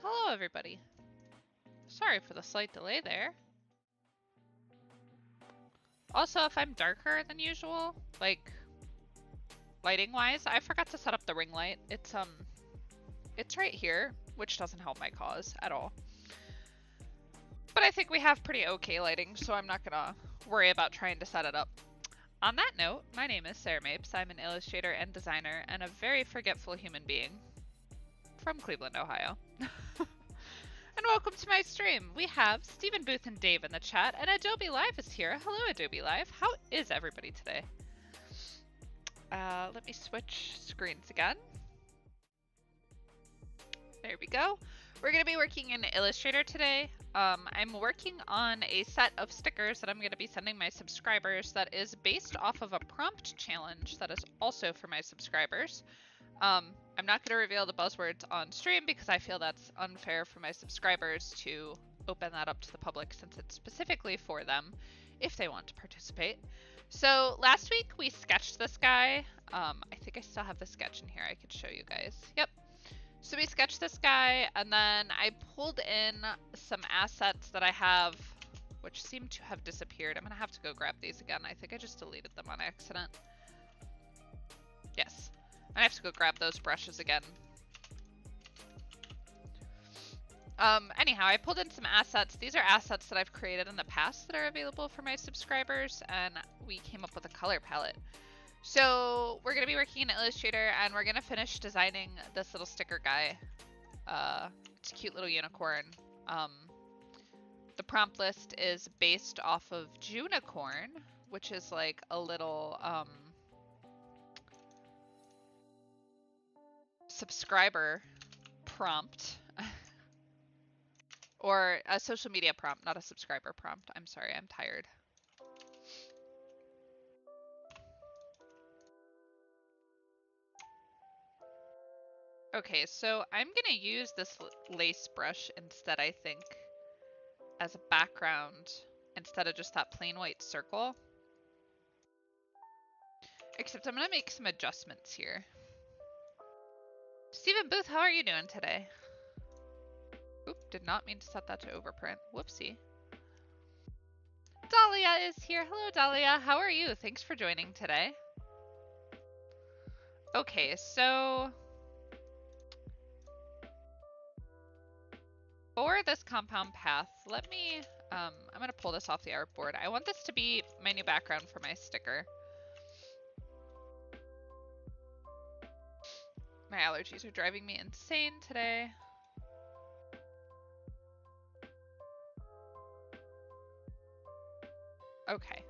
Hello everybody. Sorry for the slight delay there. Also, if I'm darker than usual, like lighting wise, I forgot to set up the ring light. It's right here, which doesn't help my cause at all. But I think we have pretty okay lighting, so I'm not gonna worry about trying to set it up. On that note, my name is Sarah Mapes. I'm an illustrator and designer and a very forgetful human being from Cleveland, Ohio. And welcome to my stream. We have Stephen Booth and Dave in the chat, and Adobe Live is here. Hello, Adobe Live. How is everybody today? Let me switch screens again. There we go. We're going to be working in Illustrator today. I'm working on a set of stickers that I'm going to be sending my subscribers that is based off of a prompt challenge that is also for my subscribers. I'm not going to reveal the buzzwords on stream because I feel that's unfair for my subscribers to open that up to the public since it's specifically for them if they want to participate. So last week we sketched this guy. I think I still have the sketch in here. I could show you guys. Yep. So we sketched this guy and then I pulled in some assets that I have which seem to have disappeared. I'm going to have to go grab these again. I think I just deleted them on accident. Yes. I have to go grab those brushes again. Anyhow, I pulled in some assets. These are assets that I've created in the past that are available for my subscribers, and we came up with a color palette. So we're going to be working in Illustrator, and we're going to finish designing this little sticker guy. It's a cute little unicorn. The prompt list is based off of Junicorn, which is like a little subscriber prompt. Or a social media prompt, not a subscriber prompt. I'm sorry, I'm tired. Okay, so I'm gonna use this lace brush instead, I think, as a background, instead of just that plain white circle. Except I'm gonna make some adjustments here. Stephen Booth, how are you doing today? Oop, did not mean to set that to overprint. Whoopsie. Dahlia is here. Hello, Dahlia. How are you? Thanks for joining today. Okay, so for this compound path, let me, I'm going to pull this off the artboard. I want this to be my new background for my sticker. My allergies are driving me insane today. Okay.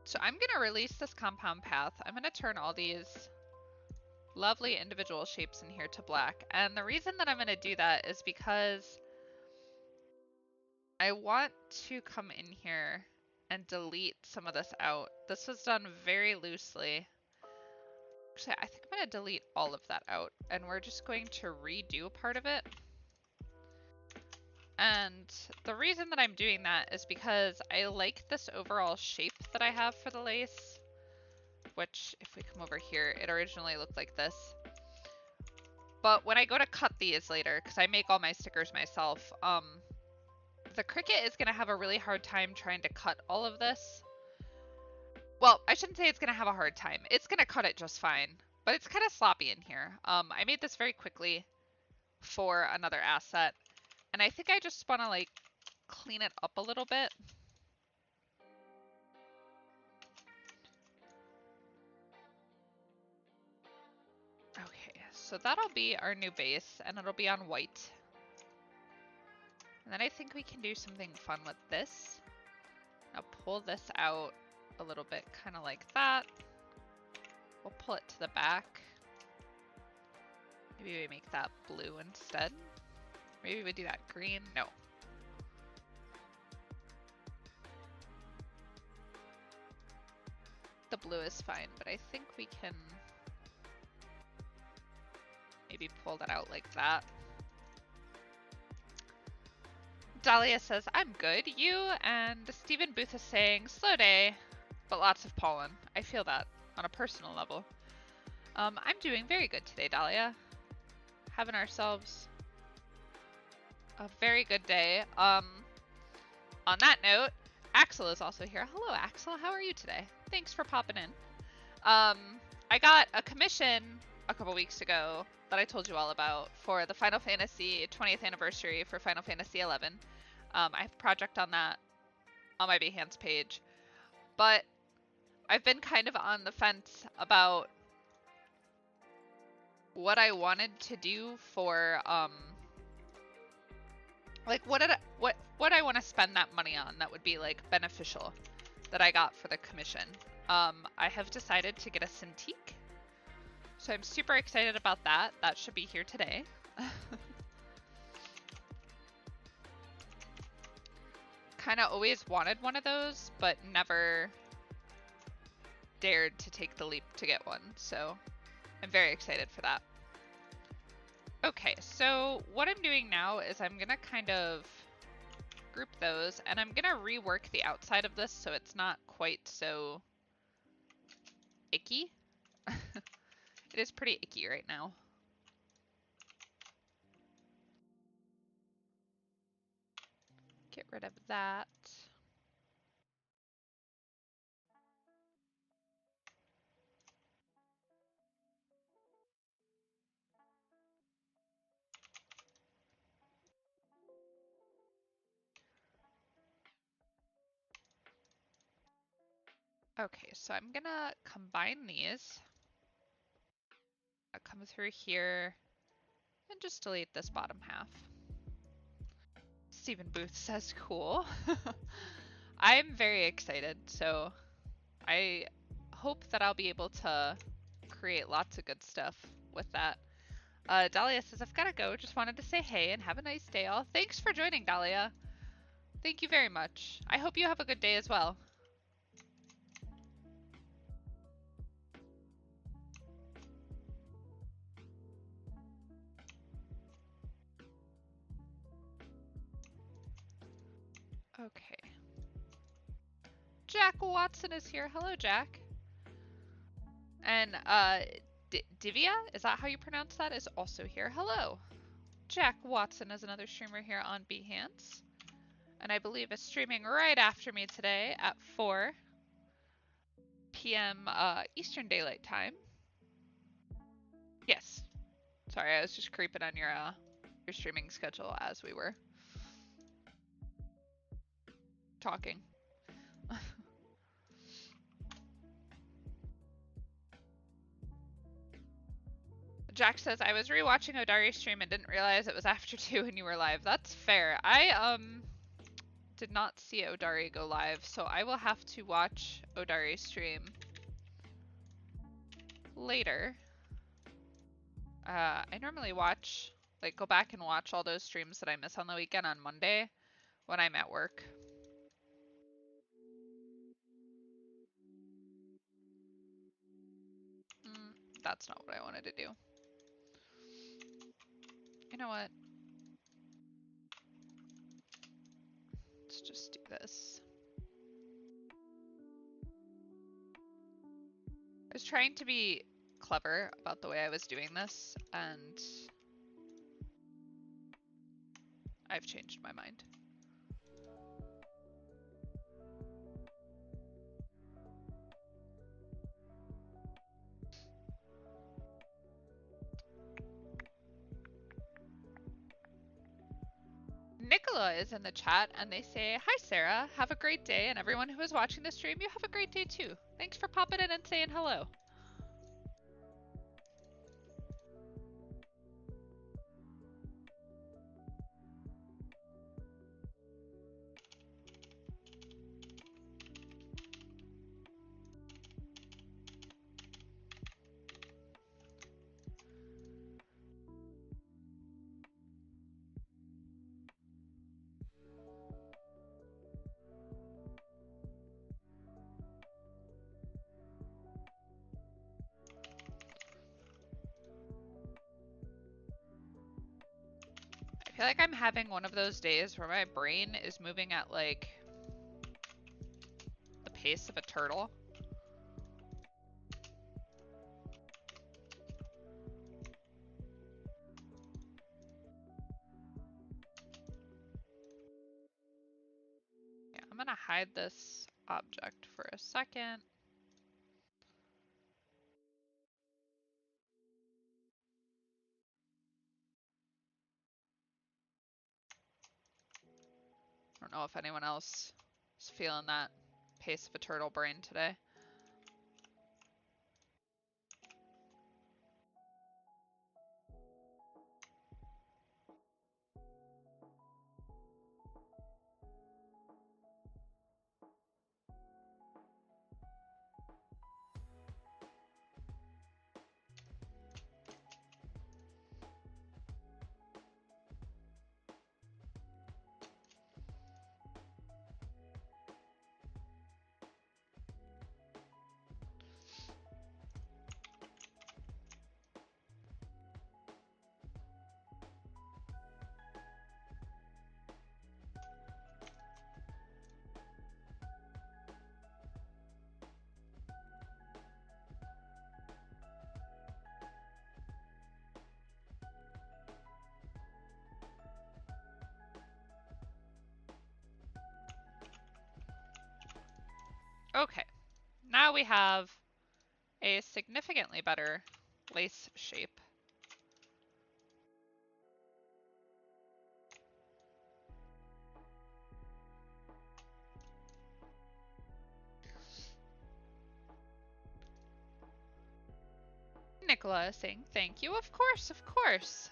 So I'm going to release this compound path. I'm going to turn all these lovely individual shapes in here to black. And the reason that I'm going to do that is because I want to come in here and delete some of this out. This was done very loosely. Actually, I think I'm going to delete all of that out. And we're just going to redo part of it. And the reason that I'm doing that is because I like this overall shape that I have for the lace, which if we come over here, it originally looked like this. But when I go to cut these later, because I make all my stickers myself, the Cricut is going to have a really hard time trying to cut all of this. Well, I shouldn't say it's going to have a hard time. It's going to cut it just fine, but it's kind of sloppy in here. I made this very quickly for another asset. And I think I just want to like clean it up a little bit. Okay, so that'll be our new base and it'll be on white. And then I think we can do something fun with this. Now pull this out a little bit, kind of like that. We'll pull it to the back. Maybe we make that blue instead. Maybe we do that green. No. The blue is fine, but I think we can maybe pull that out like that. Dahlia says, I'm good. You and Stephen Booth is saying, slow day, but lots of pollen. I feel that on a personal level. I'm doing very good today, Dahlia. having ourselves a very good day. On that note, Axel is also here. Hello, Axel. How are you today? Thanks for popping in. I got a commission a couple weeks ago that I told you all about for the Final Fantasy 20th anniversary for Final Fantasy 11. I have a project on that on my Behance page, but I've been kind of on the fence about what I wanted to do for like what I want to spend that money on that would be like beneficial that I got for the commission. I have decided to get a Cintiq, so I'm super excited about that. That should be here today. Kind of always wanted one of those, but never dared to take the leap to get one, so I'm very excited for that. Okay, so what I'm doing now is I'm gonna kind of group those, and I'm gonna rework the outside of this so it's not quite so icky. It is pretty icky right now. Get rid of that. Okay, so I'm gonna combine these. I'll come through here and just delete this bottom half. Stephen Booth says cool. I'm very excited, so I hope that I'll be able to create lots of good stuff with that. Dahlia says, I've gotta go. Just wanted to say hey and have a nice day all. Thanks for joining, Dahlia. Thank you very much. I hope you have a good day as well. Okay. Jack Watson is here. Hello, Jack. And Divya, is that how you pronounce that, is also here. Hello. Jack Watson is another streamer here on Behance. And I believe is streaming right after me today at 4 p.m. Eastern Daylight Time. Yes. Sorry, I was just creeping on your streaming schedule as we were talking. Jack says, I was rewatching Odari's stream and didn't realize it was after 2 and you were live. That's fair. I did not see Odari go live, so I will have to watch Odari's stream later. I normally watch, like, go back and watch all those streams that I miss on the weekend on Monday when I'm at work. That's not what I wanted to do. You know what? Let's just do this. I was trying to be clever about the way I was doing this, and I've changed my mind. Nicola is in the chat and they say, hi Sarah, have a great day, and everyone who is watching the stream, you have a great day too. Thanks for popping in and saying hello. I feel like I'm having one of those days where my brain is moving at like the pace of a turtle. hide this object for a second. I don't know if anyone else is feeling that pace of a turtle brain today. Okay, now we have a significantly better lace shape. Nicola is saying thank you. Of course, of course.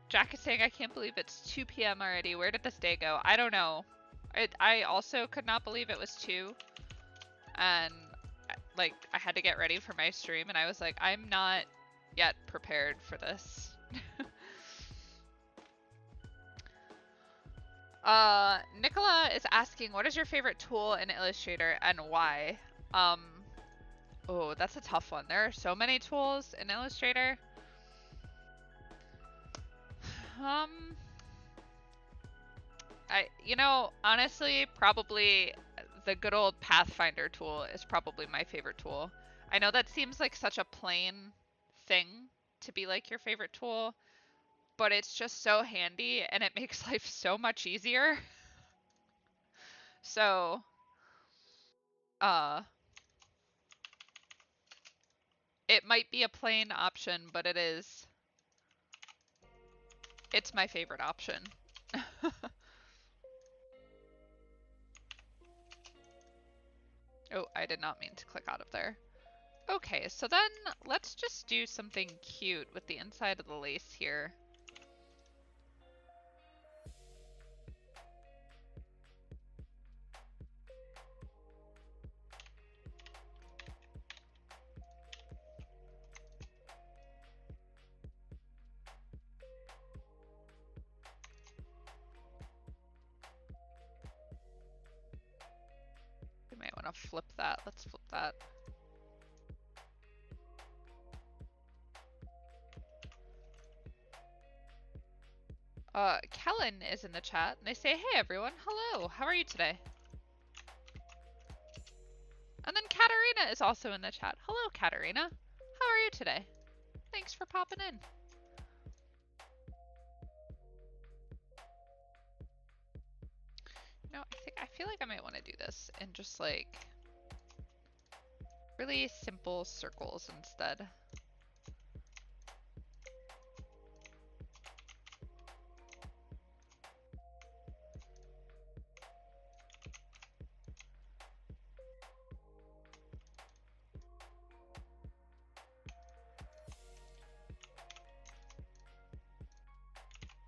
Jack is saying I can't believe it's 2 p.m. already. Where did this day go? I don't know. I also could not believe it was 2. And like I had to get ready for my stream and I was like, I'm not yet prepared for this. Nicola is asking, what is your favorite tool in Illustrator and why? Oh, that's a tough one. There are so many tools in Illustrator. Honestly, probably the good old Pathfinder tool is probably my favorite tool. I know that seems like such a plain thing to be like your favorite tool, but it's just so handy and it makes life so much easier. So, it might be a plain option, but it's my favorite option. Oh, I did not mean to click out of there. Okay, so then let's just do something cute with the inside of the lace here. We might want to flip that. Let's flip that. Kellen is in the chat, and they say, hey everyone, hello, how are you today? And then Katarina is also in the chat. Hello, Katarina. How are you today? Thanks for popping in. I feel like I might want to do this in just like really simple circles instead.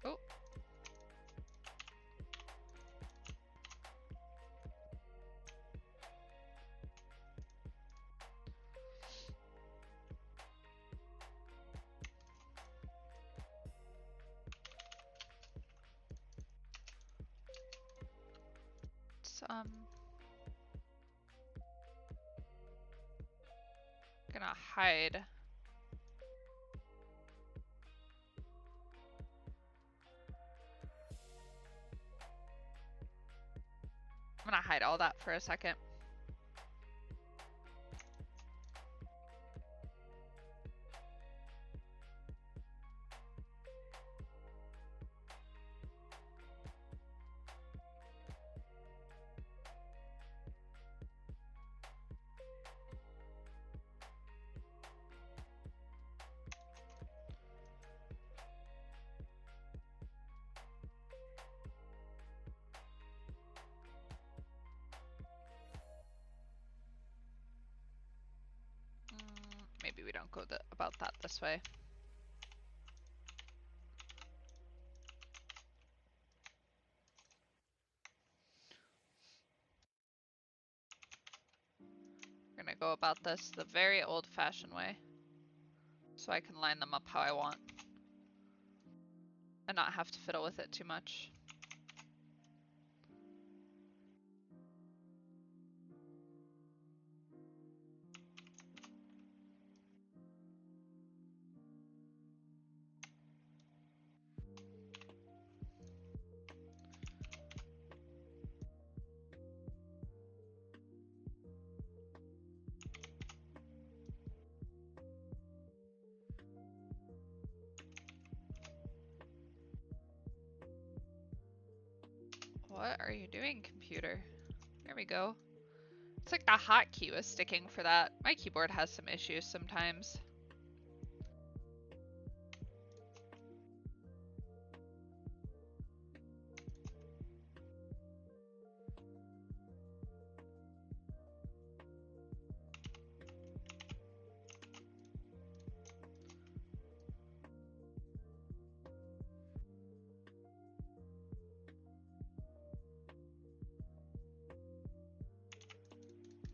Oh. I'm gonna hide. I'm gonna hide all that for a second. go about that this way. We're gonna go about this the very old-fashioned way, so I can line them up how I want and not have to fiddle with it too much. What are you doing, computer? There we go. It's like the hotkey was sticking for that. My keyboard has some issues sometimes.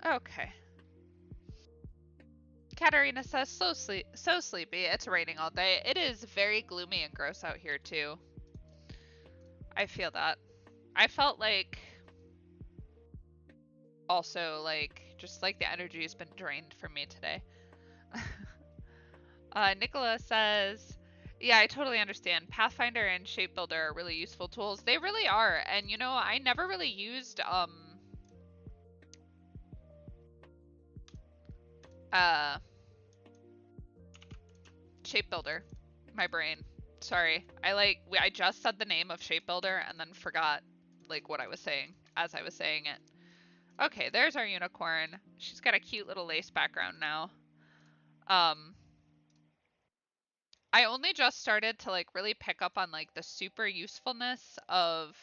Okay. Katarina says, so sleepy. It's raining all day. It is very gloomy and gross out here too. I feel that. I felt like also like just like the energy has been drained from me today. Nicola says, yeah, I totally understand. Pathfinder and Shape Builder are really useful tools. They really are. And you know, I never really used Shape Builder. My brain. Sorry. I just said the name of Shape Builder and then forgot like what I was saying as I was saying it. Okay, there's our unicorn. She's got a cute little lace background now. I only just started to like really pick up on like the super usefulness of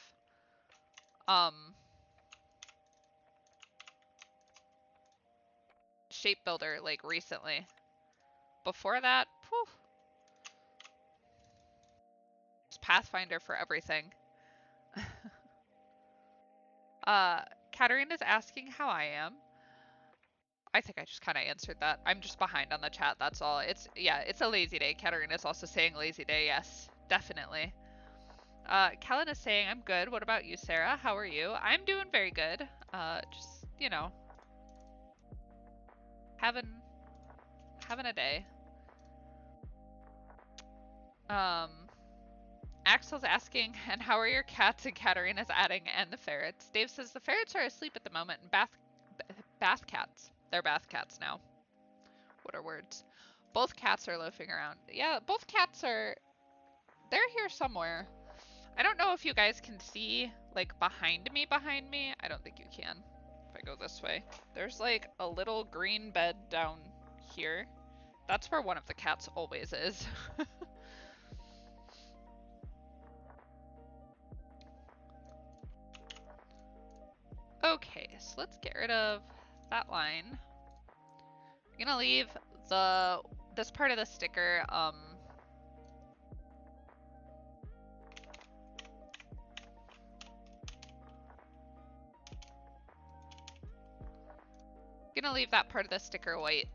Shape Builder like recently. Before that, whew, it's Pathfinder for everything. Katarina's asking how I am. I think I just kind of answered that. I'm just behind on the chat, that's all. It's a lazy day. Katarina's also saying lazy day, yes, definitely. Kellen is saying, I'm good. What about you, Sarah? How are you? I'm doing very good. Just, you know, having a day. Axel's asking, and how are your cats? And Katarina's adding, and the ferrets. Dave says the ferrets are asleep at the moment, and bath cats. They're bath cats now. What are words? Both cats are loafing around. Yeah, both cats are, they're here somewhere. I don't know if you guys can see, like, behind me. I don't think you can. If I go this way. There's, like, a little green bed down here. That's where one of the cats always is. Okay, so let's get rid of that line. I'm gonna leave this part of the sticker, gonna leave that part of the sticker white.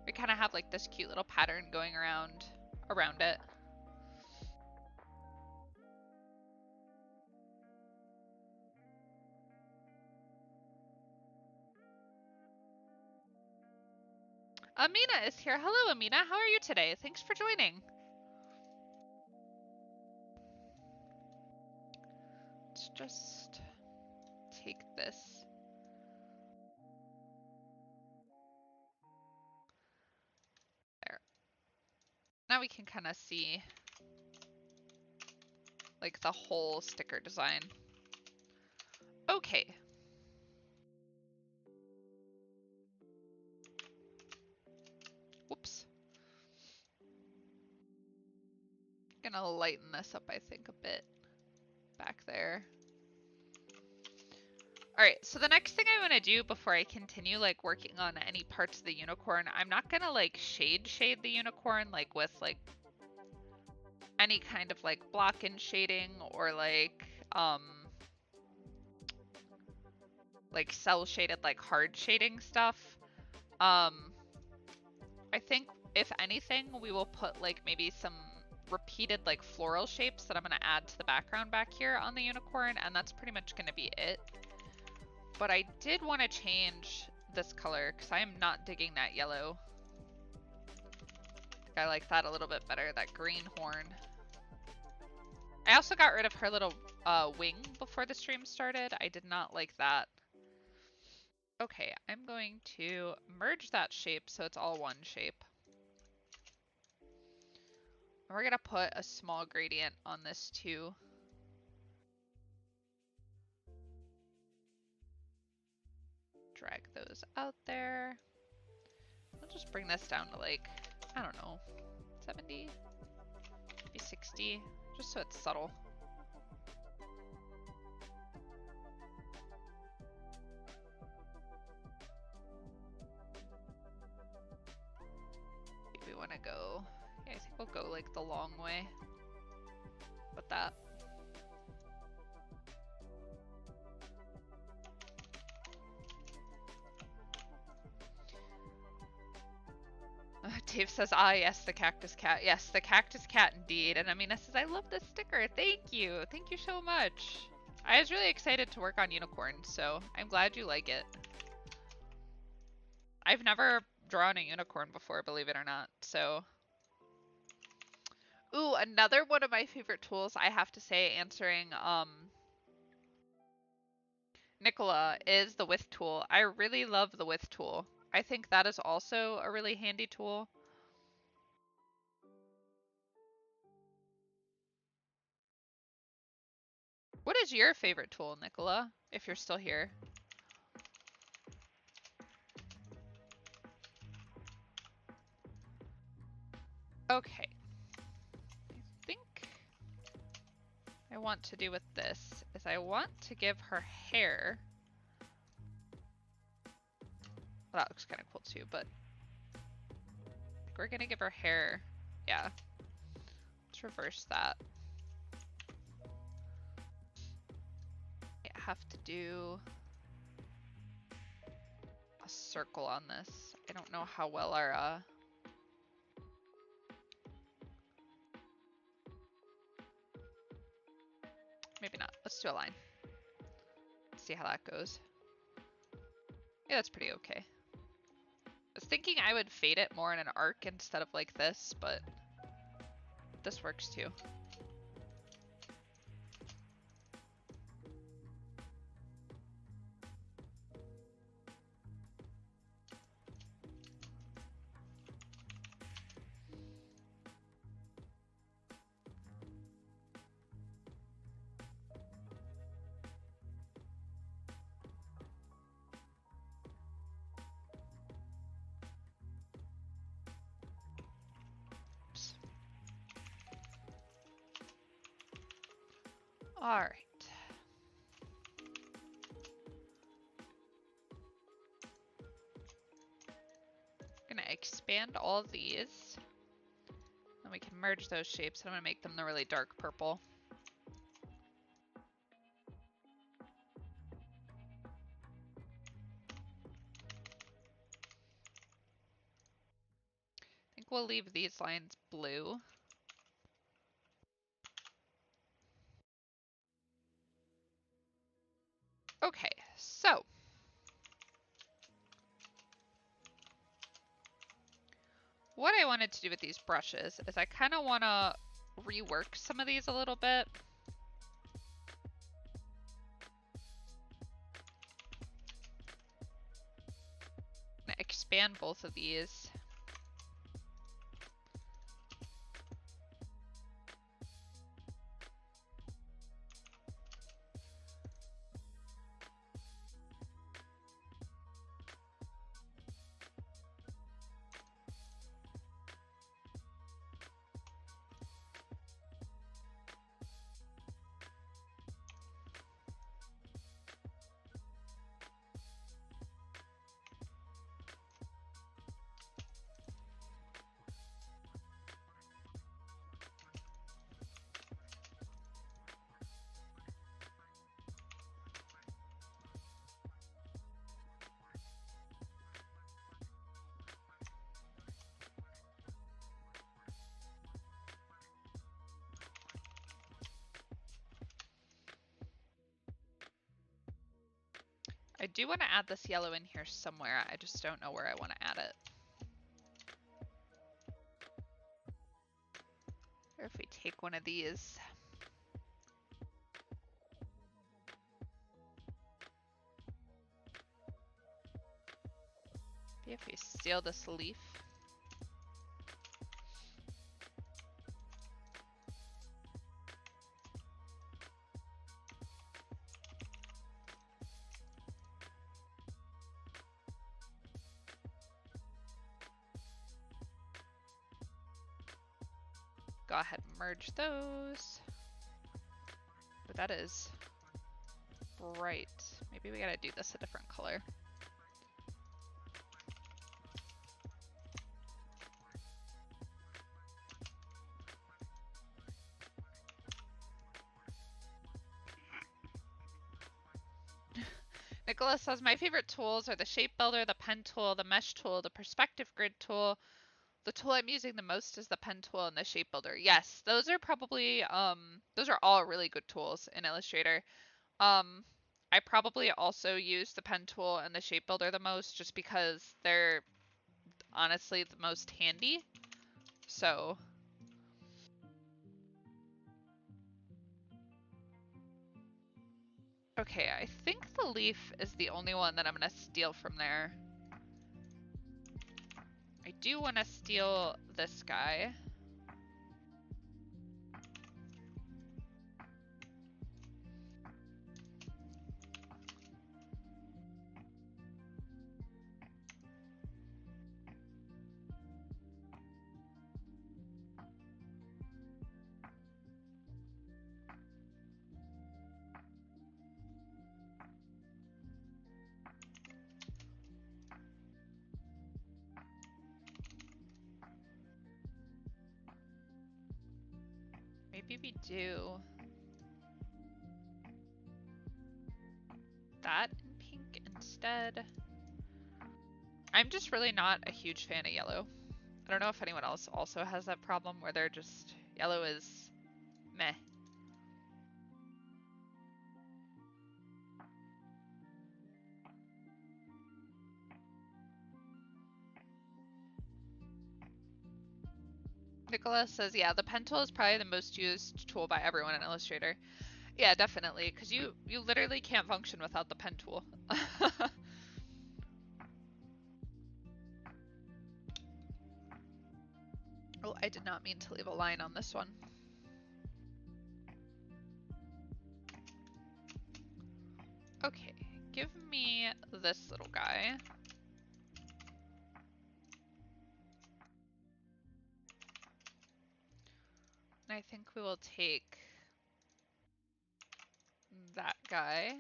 We kind of have like this cute little pattern going around it. Amina is here. Hello, Amina. How are you today? Thanks for joining. Let's just take this. There. Now we can kind of see like the whole sticker design. Okay. Whoops. Gonna lighten this up, I think, a bit back there. Alright, so the next thing I want to do before I continue like working on any parts of the unicorn, I'm not gonna like shade the unicorn like with like any kind of like block and shading or like cell shaded like hard shading stuff. I think if anything we will put like maybe some repeated like floral shapes that I'm gonna add to the background back here on the unicorn, and that's pretty much gonna be it. But I did want to change this color because I am not digging that yellow. I like that a little bit better, that green horn. I also got rid of her little wing before the stream started. I did not like that. Okay, I'm going to merge that shape so it's all one shape. And we're gonna put a small gradient on this too. Drag those out there. I'll just bring this down to like, I don't know, 70, maybe 60, just so it's subtle. We want to go, yeah, I think we'll go like the long way with that. Dave says, ah, yes, the cactus cat. Yes, the cactus cat indeed. And Amina says, I love this sticker. Thank you. Thank you so much. I was really excited to work on Unicorn, so I'm glad you like it. I've never drawn a unicorn before, believe it or not, so. Ooh, another one of my favorite tools, I have to say, answering Nicola, is the width tool. I really love the width tool. I think that is also a really handy tool. What is your favorite tool, Nicola, if you're still here? Okay. I think I want to do with this is I want to give her hair. Well, that looks kind of cool too, but I think we're gonna give her hair. Yeah. Let's reverse that. I have to do a circle on this. I don't know how well our maybe not. Let's do a line. See how that goes. Yeah, that's pretty okay. I was thinking I would fade it more in an arc instead of like this, but this works too. All right. I'm gonna expand all of these. And we can merge those shapes. And I'm gonna make them the really dark purple. I think we'll leave these lines blue. Okay, so what I wanted to do with these brushes is I kind of want to rework some of these a little bit. I'm gonna expand both of these. I do want to add this yellow in here somewhere. I just don't know where I want to add it. Or if we take one of these. Maybe if we steal this leaf. Go ahead and merge those. But that is bright. Maybe we gotta do this a different color. Nicholas says, my favorite tools are the shape builder, the pen tool, the mesh tool, the perspective grid tool. The tool I'm using the most is the pen tool and the shape builder. Yes, those are probably, those are all really good tools in Illustrator. I probably also use the pen tool and the shape builder the most just because they're honestly the most handy. So. Okay, I think the leaf is the only one that I'm gonna steal from there. I do want to steal this guy. Maybe we do that in pink instead. I'm just really not a huge fan of yellow. I don't know if anyone else also has that problem where they're just, yellow is meh. Nicholas says, yeah, the pen tool is probably the most used tool by everyone in Illustrator. Yeah, definitely, because you literally can't function without the pen tool. Oh, I did not mean to leave a line on this one. Okay, give me this little guy. And I think we will take that guy.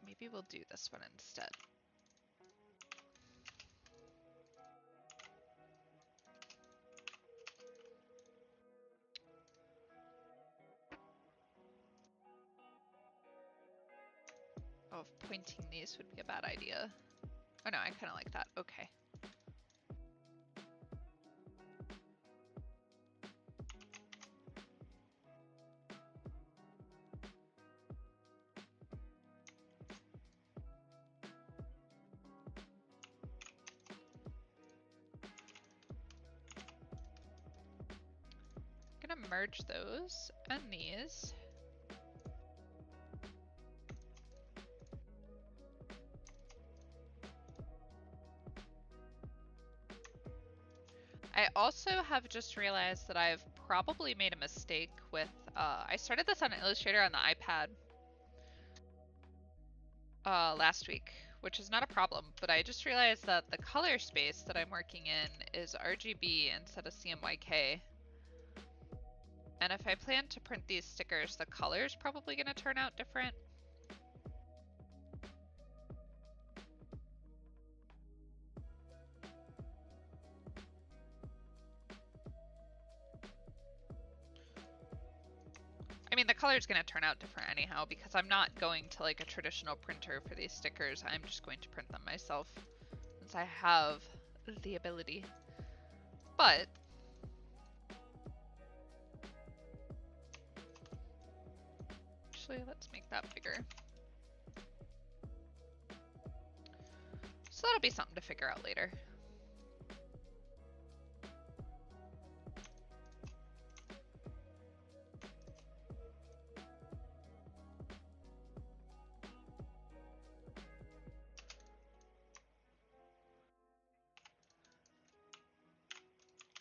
Maybe we'll do this one instead. Oh, pointing these would be a bad idea. Oh no, I kind of like that. Okay. I'm gonna merge those and these. I also have just realized that I've probably made a mistake with, I started this on Illustrator on the iPad last week, which is not a problem, but I just realized that the color space that I'm working in is RGB instead of CMYK. And if I plan to print these stickers, the color's probably gonna turn out different. I mean, the color's gonna turn out different anyhow because I'm not going to like a traditional printer for these stickers. I'm just going to print them myself since I have the ability. But Actually, let's make that bigger. So that'll be something to figure out later.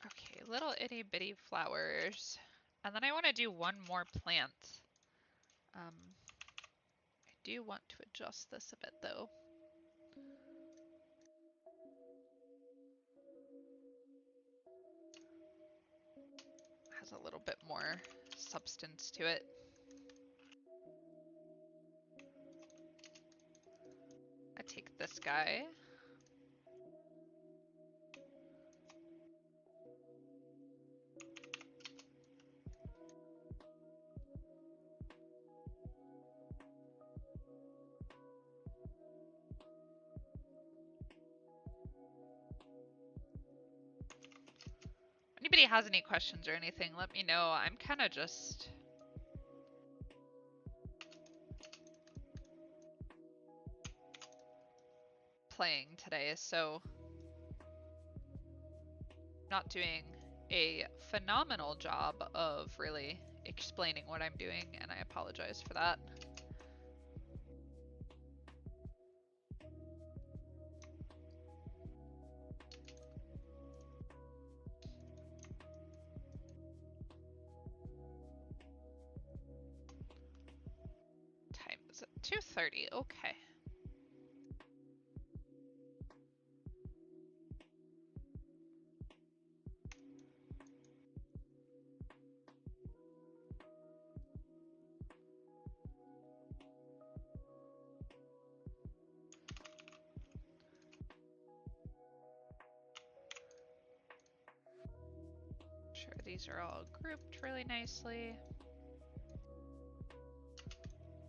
Okay, little itty bitty flowers. And then I want to do one more plant. I do want to adjust this a bit though. Has a little bit more substance to it. I take this guy. Anybody has any questions or anything, let me know. I'm kind of just playing today, so not doing a phenomenal job of really explaining what I'm doing, and I apologize for that. Time is at 2:30, okay. Sure, these are all grouped really nicely.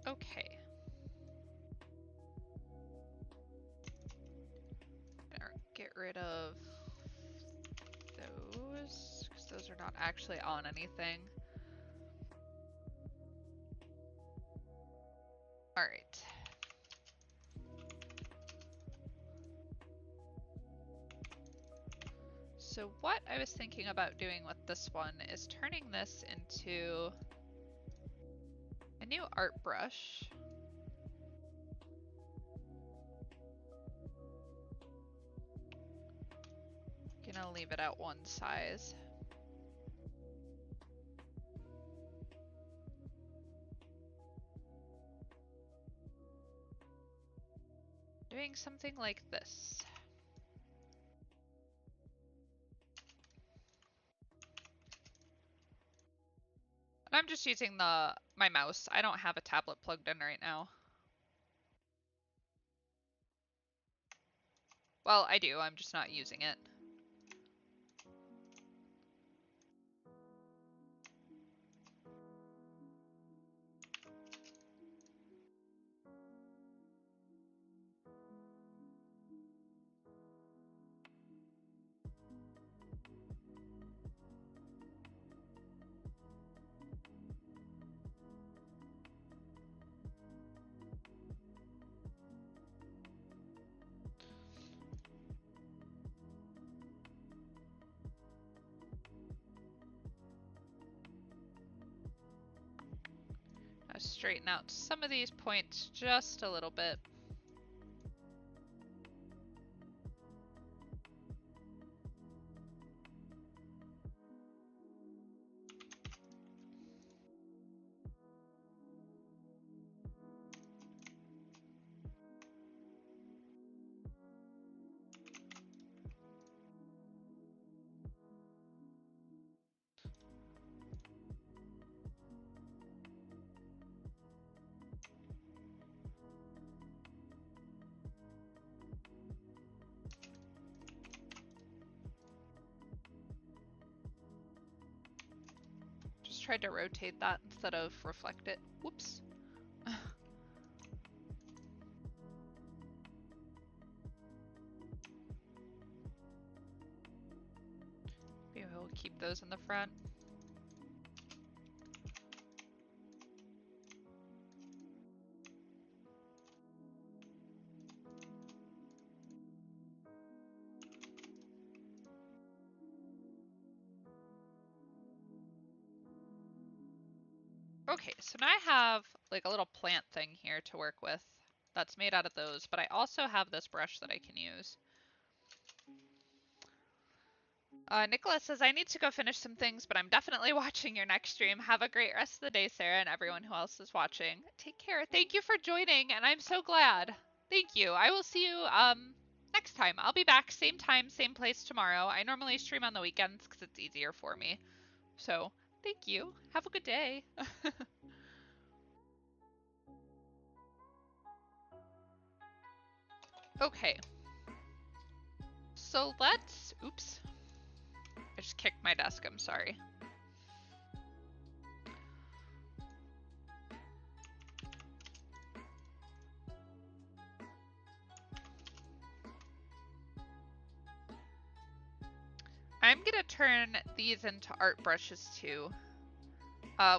Okay. Get rid of those, because those are not actually on anything. All right. So what I was thinking about doing with this one is turning this into a new art brush. Gonna leave it at one size. Doing something like this. And I'm just using my mouse. I don't have a tablet plugged in right now. Well, I do, I'm just not using it. I'll straighten out some of these points just a little bit. Tried to rotate that instead of reflect it. Whoops. Maybe we'll keep those in the front. Okay, so now I have like a little plant thing here to work with that's made out of those, but I also have this brush that I can use. Nicholas says, I need to go finish some things, but I'm definitely watching your next stream. Have a great rest of the day, Sarah, and everyone who else is watching. Take care. Thank you for joining, and I'm so glad. Thank you. I will see you next time. I'll be back same time, same place tomorrow. I normally stream on the weekends because it's easier for me. So, thank you. Have a good day. Okay. So let's... Oops. I just kicked my desk. I'm sorry. I'm gonna turn these into art brushes too,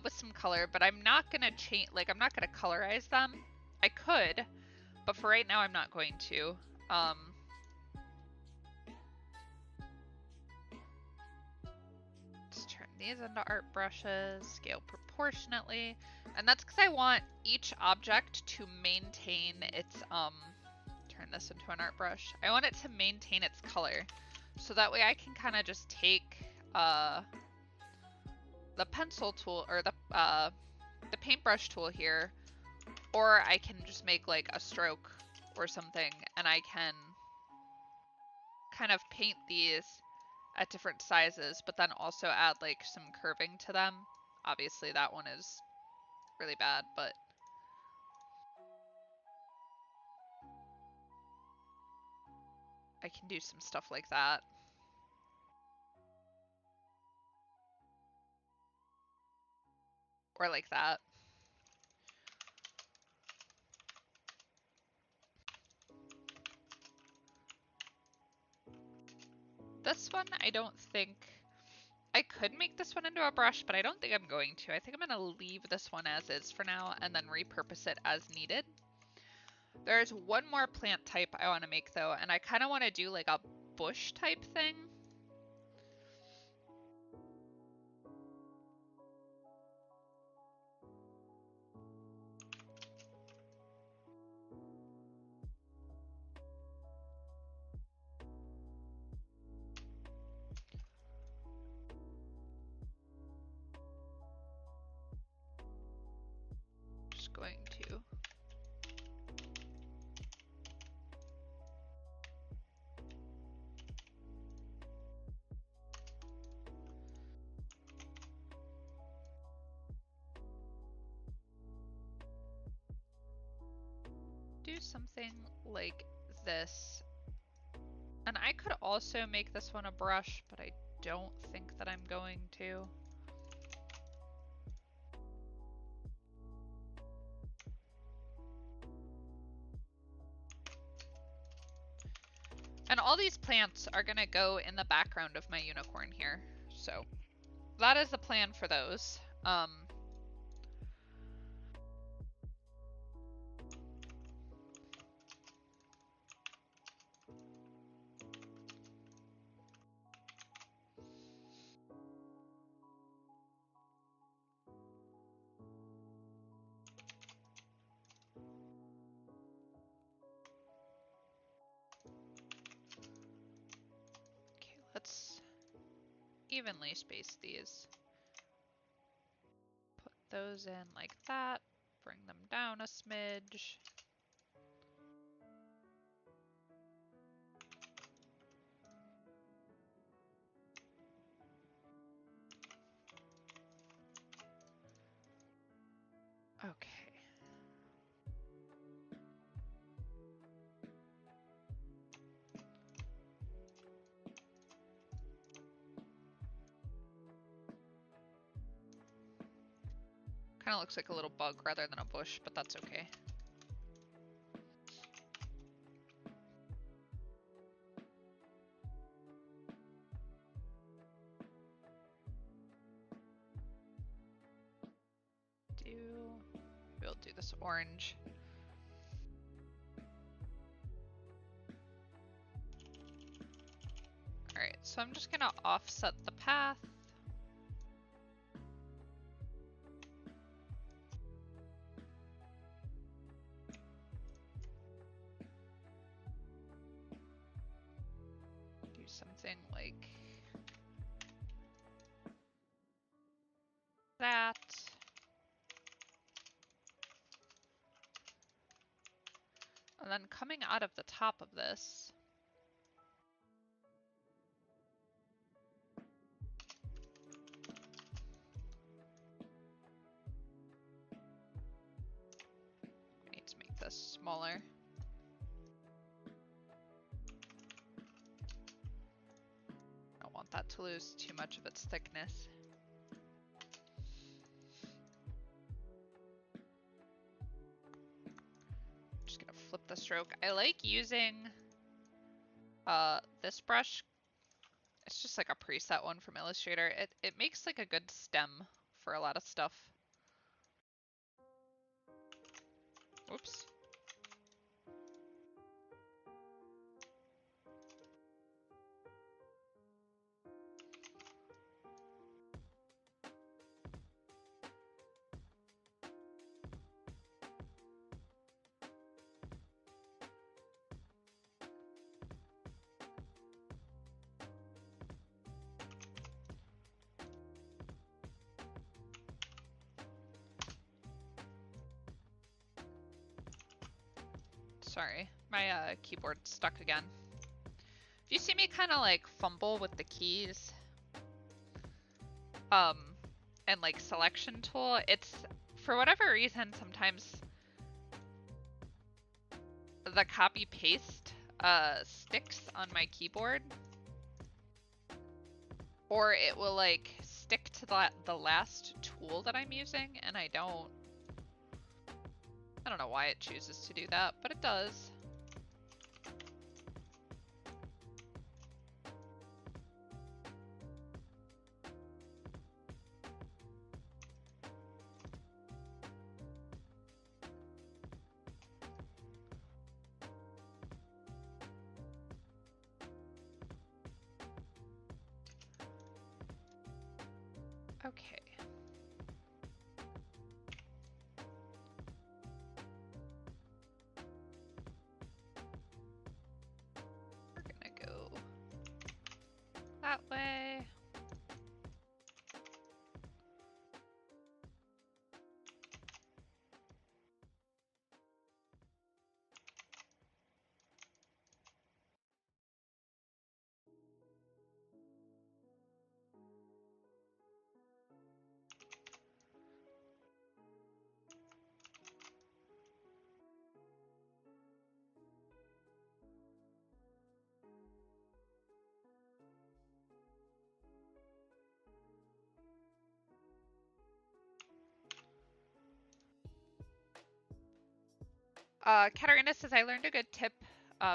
with some color, but I'm not gonna change, like, I'm not gonna colorize them. I could, but for right now I'm not going to. Let's turn these into art brushes, scale proportionately, and that's because I want each object to maintain its, turn this into an art brush. I want it to maintain its color. So that way I can kind of just take the pencil tool or the paintbrush tool here, or I can just make like a stroke or something, and I can kind of paint these at different sizes, but then also add like some curving to them. Obviously that one is really bad, but I can do some stuff like that. Or like that. This one, I don't think... I could make this one into a brush, but I don't think I'm going to. I think I'm going to leave this one as is for now and then repurpose it as needed. There's one more plant type I want to make though, and I kind of want to do like a bush type thing. Just going to do something like this. And I could also make this one a brush, but I don't think that I'm going to. And all these plants are gonna go in the background of my unicorn here. So that is the plan for those. Okay, let's evenly space these. Put those in like that. Bring them down a smidge. Okay. Kind of looks like a little bug rather than a bush, but that's okay. We'll do this orange. Alright, so I'm just gonna offset the path. like that. And then coming out of the top of this, I need to make this smaller. I don't want that to lose too much of its thickness. Just gonna flip the stroke. I like using this brush. It's just like a preset one from Illustrator. It makes like a good stem for a lot of stuff. Whoops. Sorry, my keyboard's stuck again. If you see me kind of like fumble with the keys, and like selection tool, it's for whatever reason sometimes the copy paste sticks on my keyboard, or it will like stick to the last tool that I'm using, and I don't know why it chooses to do that, but it does. Okay. We're gonna go that way. Katarina says, I learned a good tip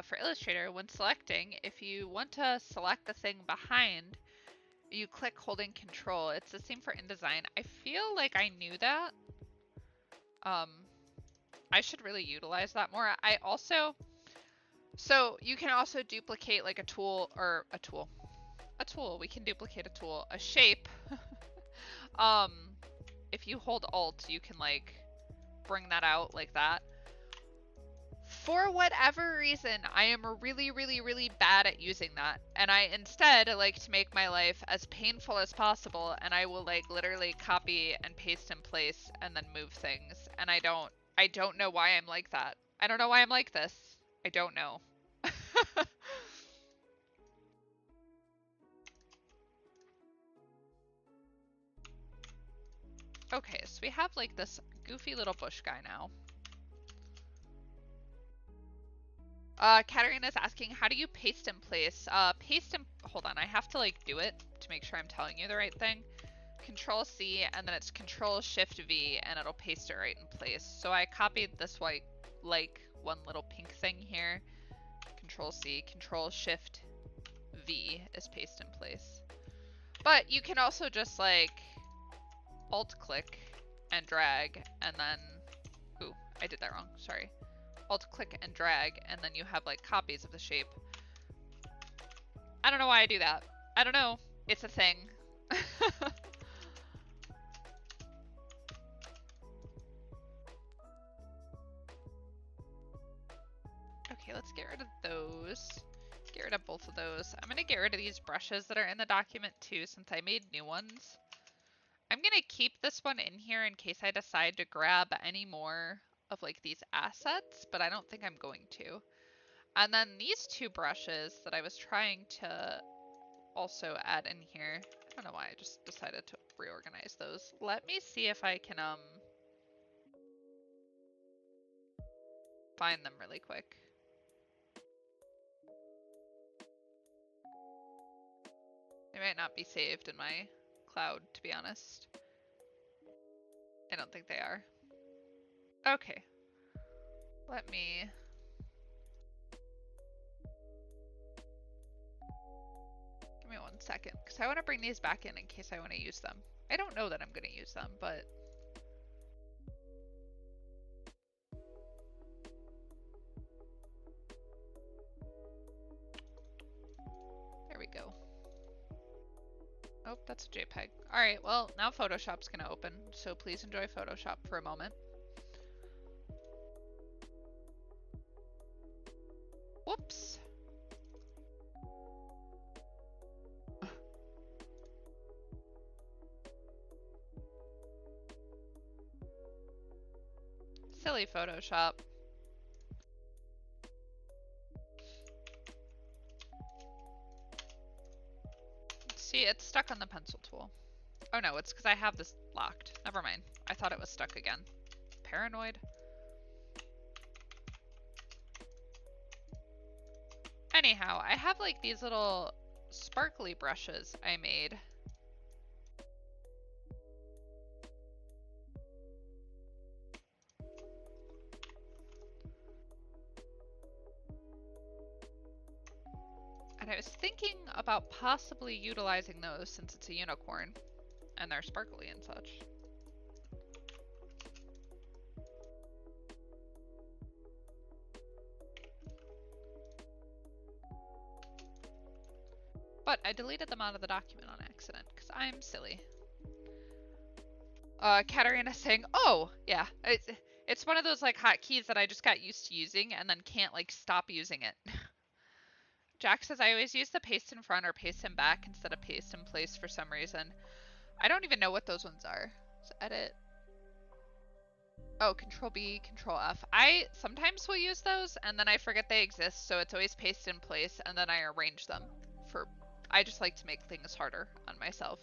for Illustrator when selecting. If you want to select the thing behind, you click holding Control. It's the same for InDesign. I feel like I knew that. I should really utilize that more. I also, so you can also duplicate like a tool. We can duplicate a tool, a shape. If you hold Alt, you can like bring that out like that. For whatever reason, I am really, really, really bad at using that. And I instead like to make my life as painful as possible, and I will like literally copy and paste in place and then move things. And I don't know why I'm like that. I don't know why I'm like this. I don't know. Okay, so we have like this goofy little bush guy now. Katarina's asking, how do you paste in place? Hold on, I have to like do it to make sure I'm telling you the right thing. Control C, and then it's Control Shift V, and it'll paste it right in place. So I copied this white, like one little pink thing here. Control C, Control Shift V is paste in place. But you can also just like Alt click and drag, and then, ooh, I did that wrong, sorry. Alt click and drag, and then you have like copies of the shape. I don't know why I do that. I don't know. It's a thing. Okay, let's get rid of those. get rid of both of those. I'm gonna get rid of these brushes that are in the document too, since I made new ones. I'm gonna keep this one in here in case I decide to grab any more of like these assets, but I don't think I'm going to. And then these two brushes that I was trying to also add in here. I don't know why I just decided to reorganize those. Let me see if I can find them really quick. They might not be saved in my cloud, to be honest. I don't think they are. Okay. Let me... Give me 1 second, because I want to bring these back in case I want to use them. I don't know that I'm going to use them, but... There we go. Oh, that's a JPEG. Alright, well, now Photoshop's going to open, so please enjoy Photoshop for a moment. Whoops. Silly Photoshop. See, it's stuck on the pencil tool. Oh no, it's because I have this locked. Never mind. I thought it was stuck again. Paranoid. Anyhow, I have like these little sparkly brushes I made. And I was thinking about possibly utilizing those since it's a unicorn and they're sparkly and such. But I deleted them out of the document on accident because I'm silly. Katarina saying, oh, yeah, it's one of those like hotkeys that I just got used to using and then can't like stop using it. Jack says, I always use the paste in front or paste in back instead of paste in place for some reason. I don't even know what those ones are. So edit. Oh, Control B, Control F. I sometimes will use those and then I forget they exist, so it's always paste in place and then I arrange them for... I just like to make things harder on myself.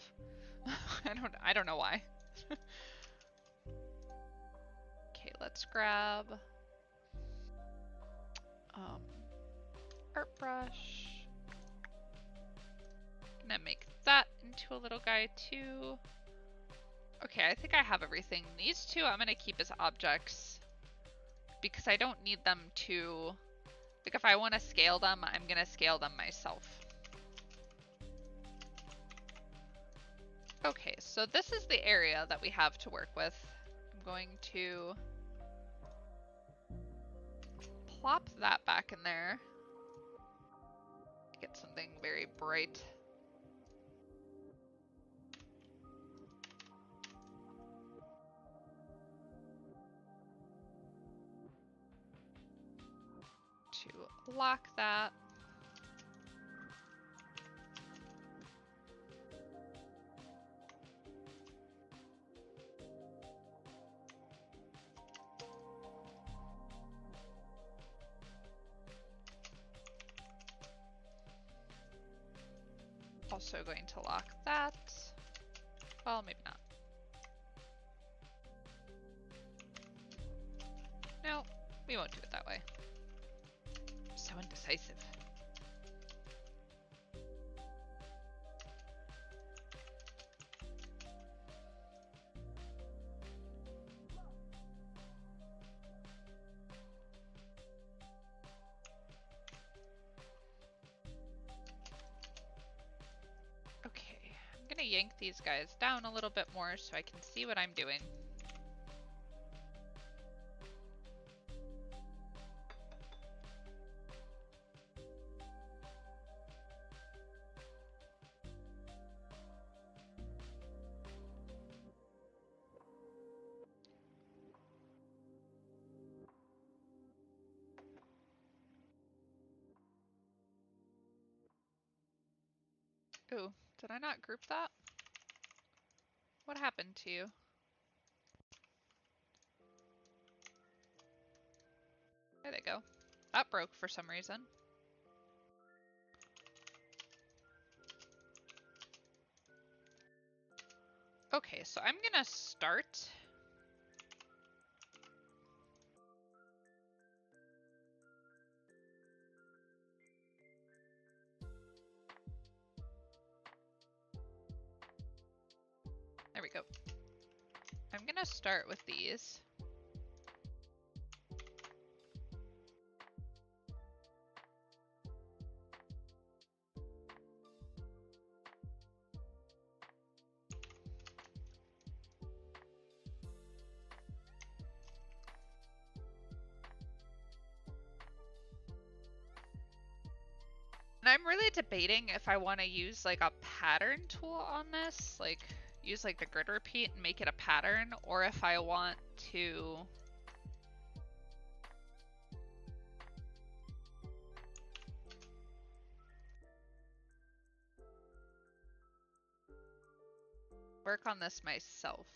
I don't know why. Okay, let's grab art brush. Gonna make that into a little guy too. Okay, I think I have everything. These two I'm gonna keep as objects because I don't need them to, like if I want to scale them, I'm gonna scale them myself. Okay, so this is the area that we have to work with. I'm going to plop that back in there. Get something very bright. To lock that. Also going to lock that. Well, maybe not. No, we won't do it that way. So indecisive. Okay, I'm gonna yank these guys down a little bit more so I can see what I'm doing. Ooh, did I not group that? What happened to you? There they go. That broke for some reason. Okay, so I'm gonna start. There we go. I'm gonna start with these. And I'm really debating if I want to use like a pattern tool on this, like use like the grid repeat and make it a pattern, or if I want to work on this myself.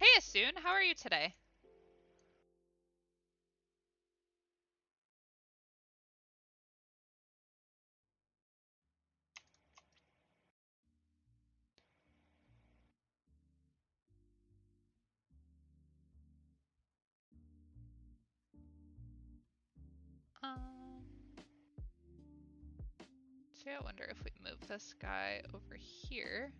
Hey Asun, how are you today? See, I wonder if we move this guy over here.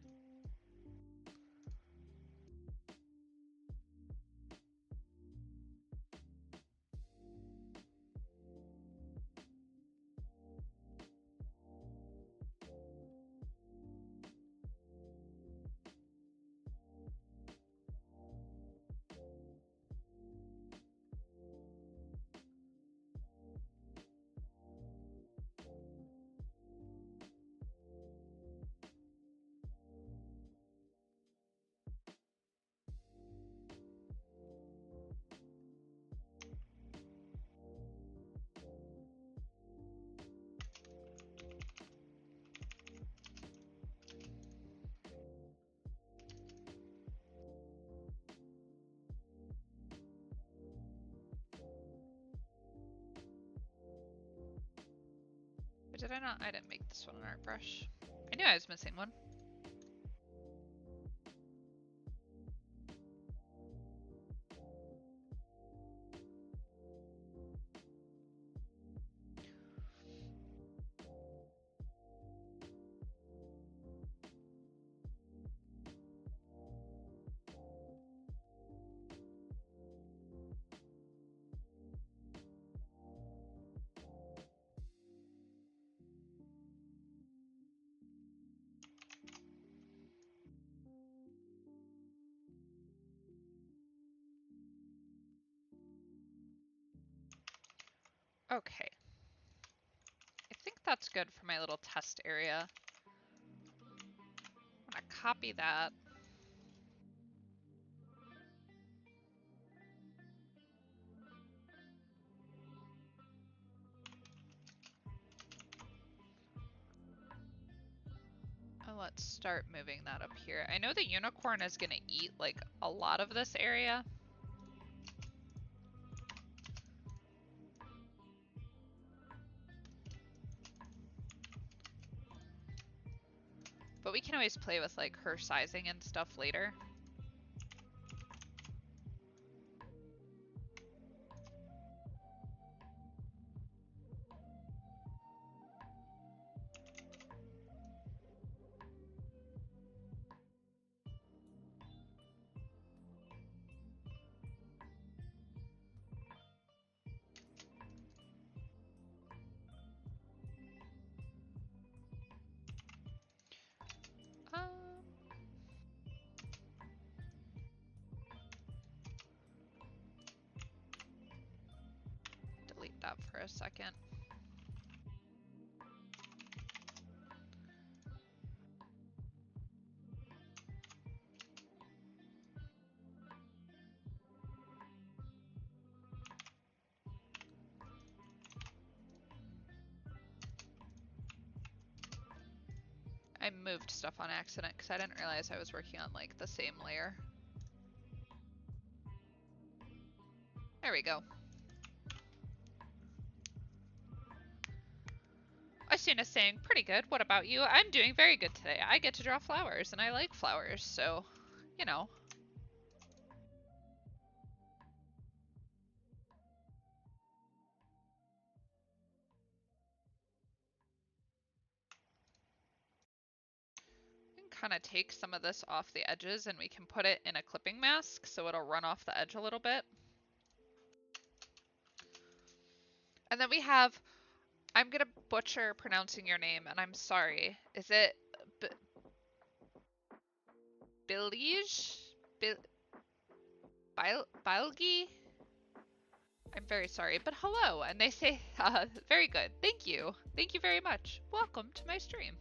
Or did I not? I didn't make this one an art brush. I knew I was missing one. Okay. I think that's good for my little test area. I'm gonna copy that. And let's start moving that up here. I know the unicorn is gonna eat like a lot of this area. But we can always play with like her sizing and stuff later. Delete that for a second. I moved stuff on accident because I didn't realize I was working on like the same layer. There we go. Asina's saying, pretty good. What about you? I'm doing very good today. I get to draw flowers and I like flowers, so, you know. Kind of take some of this off the edges and we can put it in a clipping mask so it'll run off the edge a little bit. And then we have, I'm gonna butcher pronouncing your name and I'm sorry. Is it Bilge? Bilgi? I'm very sorry, but hello. And they say, very good. Thank you. Thank you very much. Welcome to my stream.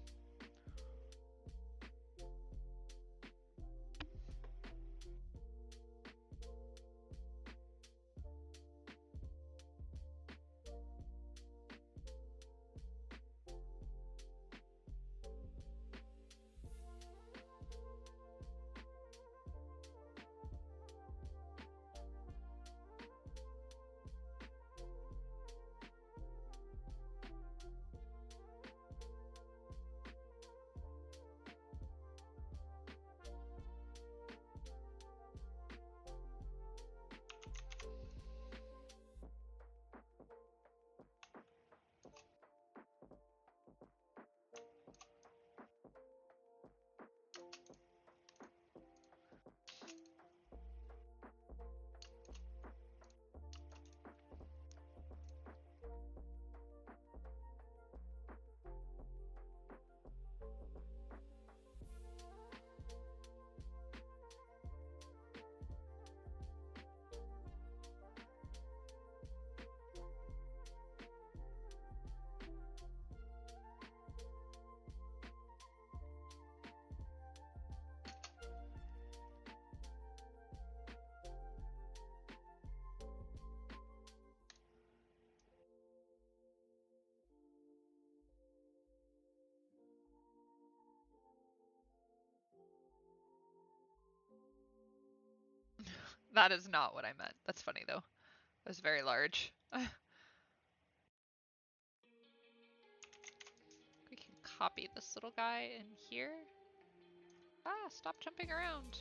That is not what I meant. That's funny though. It was very large. We can copy this little guy in here. Ah, stop jumping around.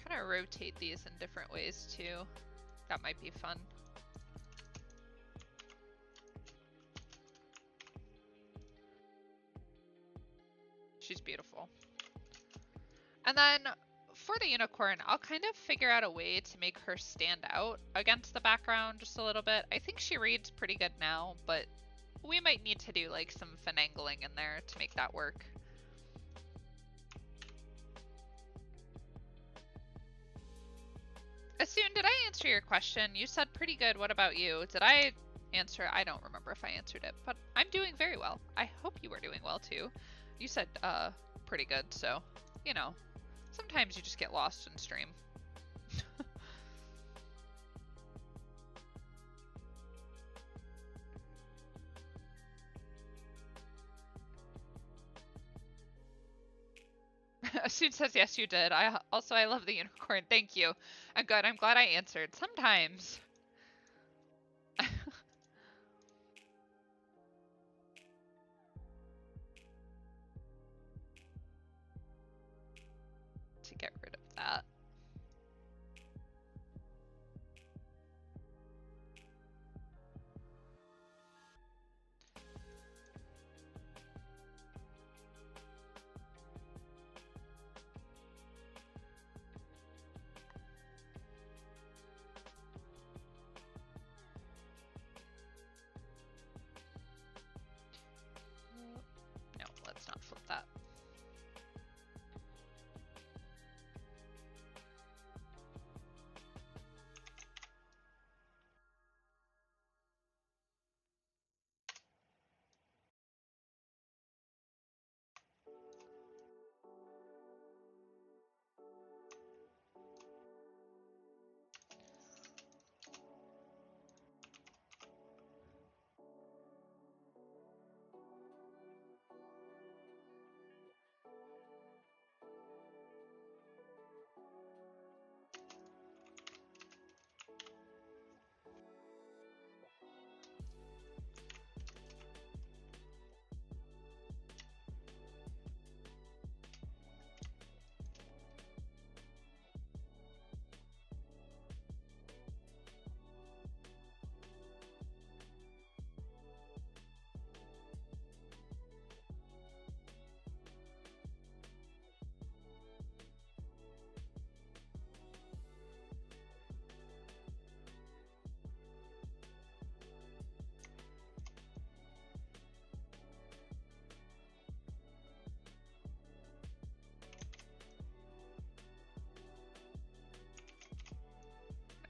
Kind of rotate these in different ways too. That might be fun. She's beautiful. And then for the unicorn, I'll kind of figure out a way to make her stand out against the background just a little bit. I think she reads pretty good now, but we might need to do like some finagling in there to make that work. Asun, did I answer your question? You said pretty good. What about you? Did I answer? I don't remember if I answered it, but I'm doing very well. I hope you were doing well too. You said pretty good, so, you know, sometimes you just get lost in stream. Soon says, yes, you did. I love the unicorn. Thank you. I'm good. I'm glad I answered. Sometimes. To get rid of that. No, let's not flip that.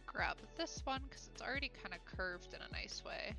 Grab this one because it's already kind of curved in a nice way.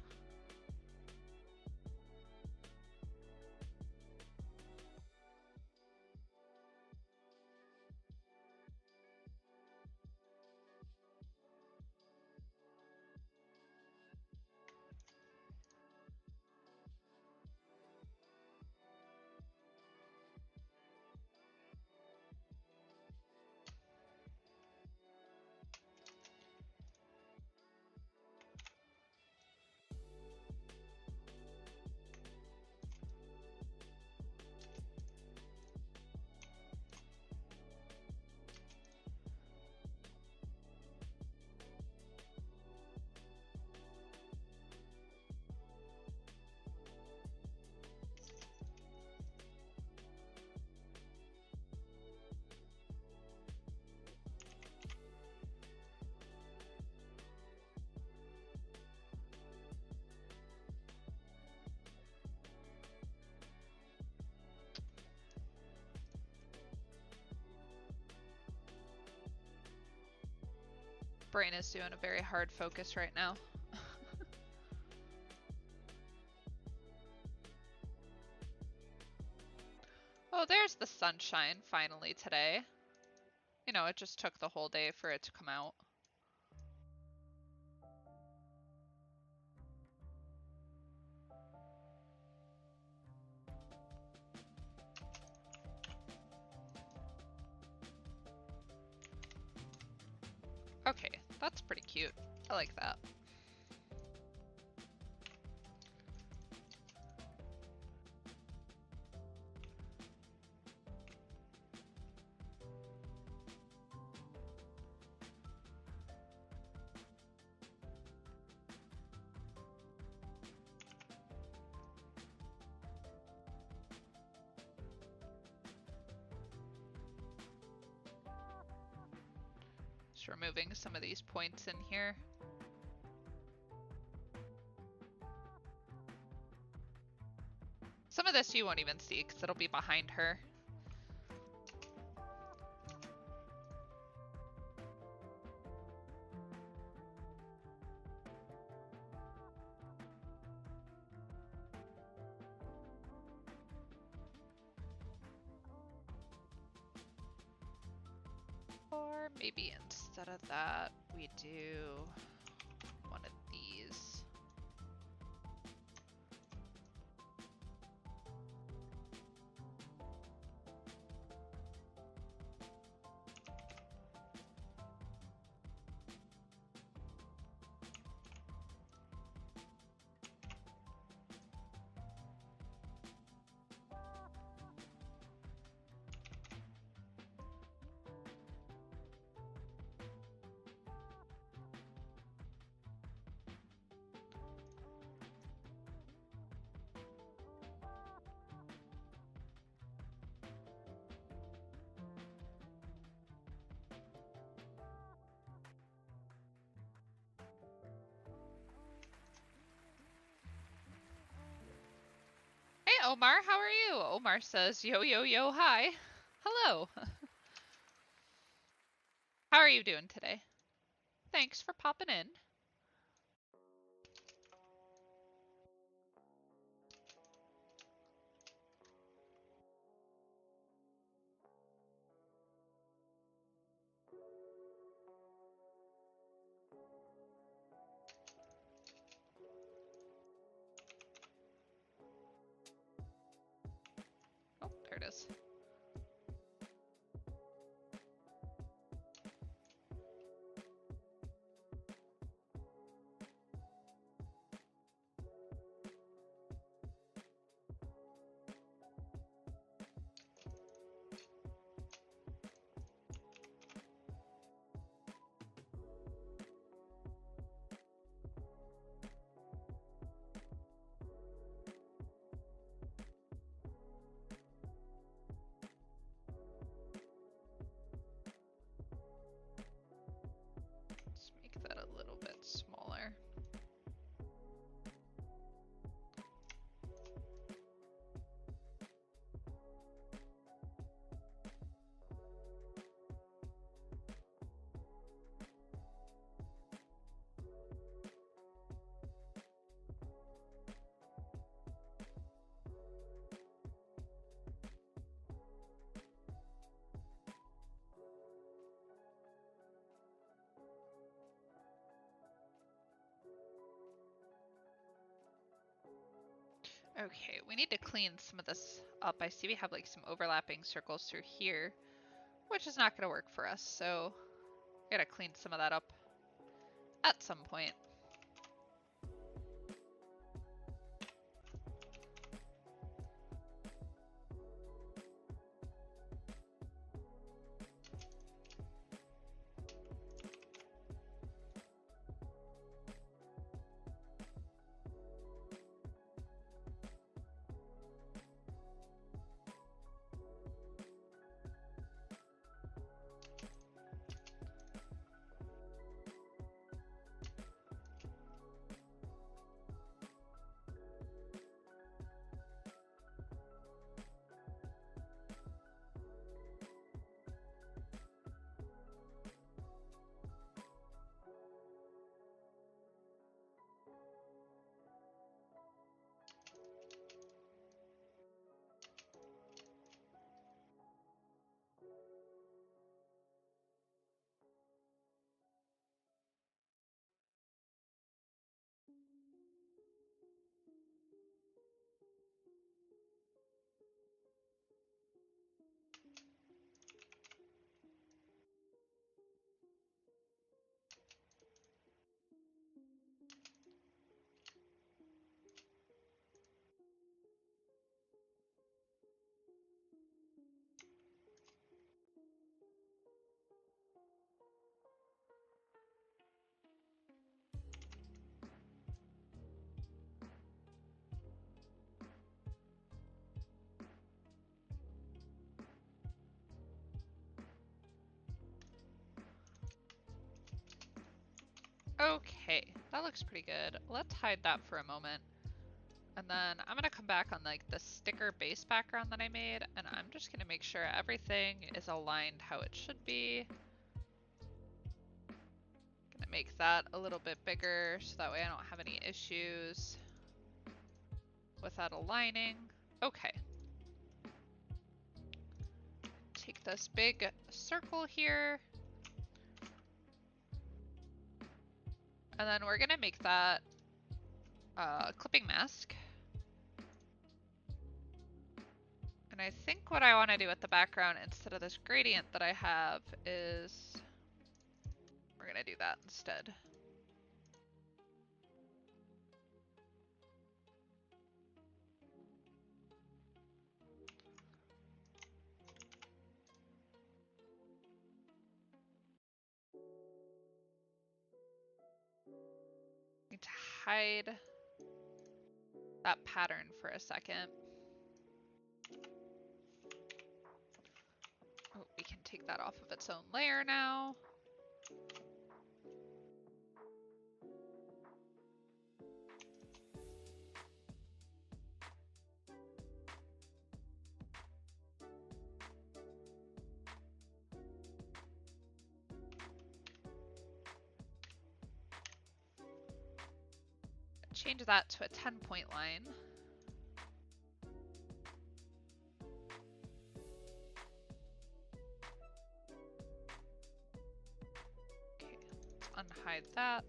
Brain is doing a very hard focus right now. Oh, there's the sunshine finally today. You know, it just took the whole day for it to come out. Okay, that's pretty cute. I like that. Just removing some of these points in here. Some of this you won't even see because it'll be behind her. Or maybe instead of that, we do one of these. Omar. How are you? Omar says, yo, yo, yo, hi. Hello. How are you doing today? Thanks for popping in. Oh, there it is. Let's make that a little bit smaller. Okay, we need to clean some of this up. I see we have like some overlapping circles through here, which is not going to work for us, so I gotta clean some of that up at some point. Okay, that looks pretty good. Let's hide that for a moment. And then I'm gonna come back on like the sticker base background that I made, and I'm just gonna make sure everything is aligned how it should be. Gonna make that a little bit bigger so that way I don't have any issues with that aligning. Okay. Take this big circle here. And then we're gonna make that a clipping mask. And I think what I want to do with the background instead of this gradient that I have is we're gonna do that instead. Need to hide that pattern for a second. Oh, we can take that off of its own layer now. change that to a 10-point line. Okay, let's unhide that.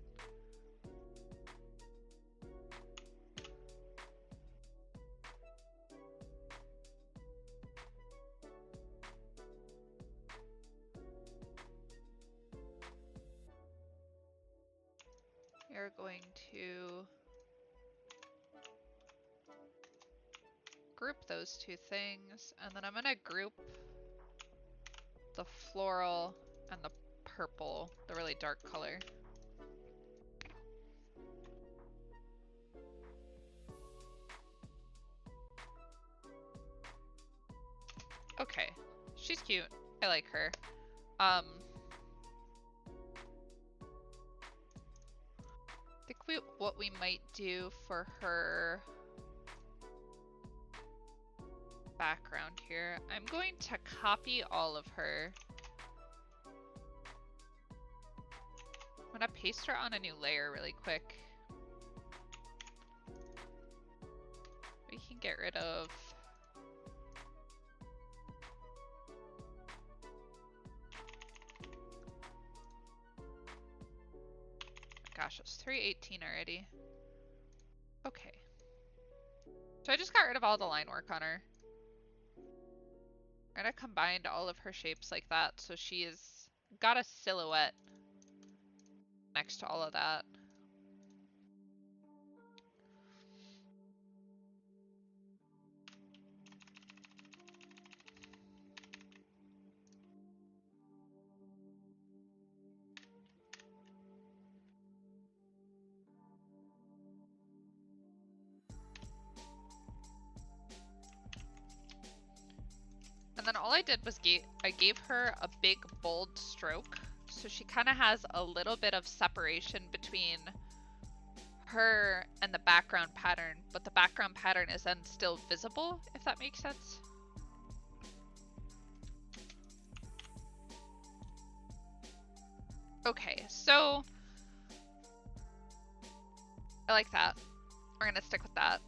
We're going to group those two things, and then I'm going to group the floral and the purple, the really dark color. Okay, she's cute. I like her. I think what we might do for her background here, I'm going to copy all of her. I'm gonna paste her on a new layer really quick. We can get rid of gosh, it's 3:18 already. Okay. So I just got rid of all the line work on her. I'm gonna combine all of her shapes like that so she's got a silhouette next to all of that. And then all I did was I gave her a big bold stroke, so she kind of has a little bit of separation between her and the background pattern, but the background pattern is then still visible, if that makes sense. Okay, so I like that. We're gonna stick with that.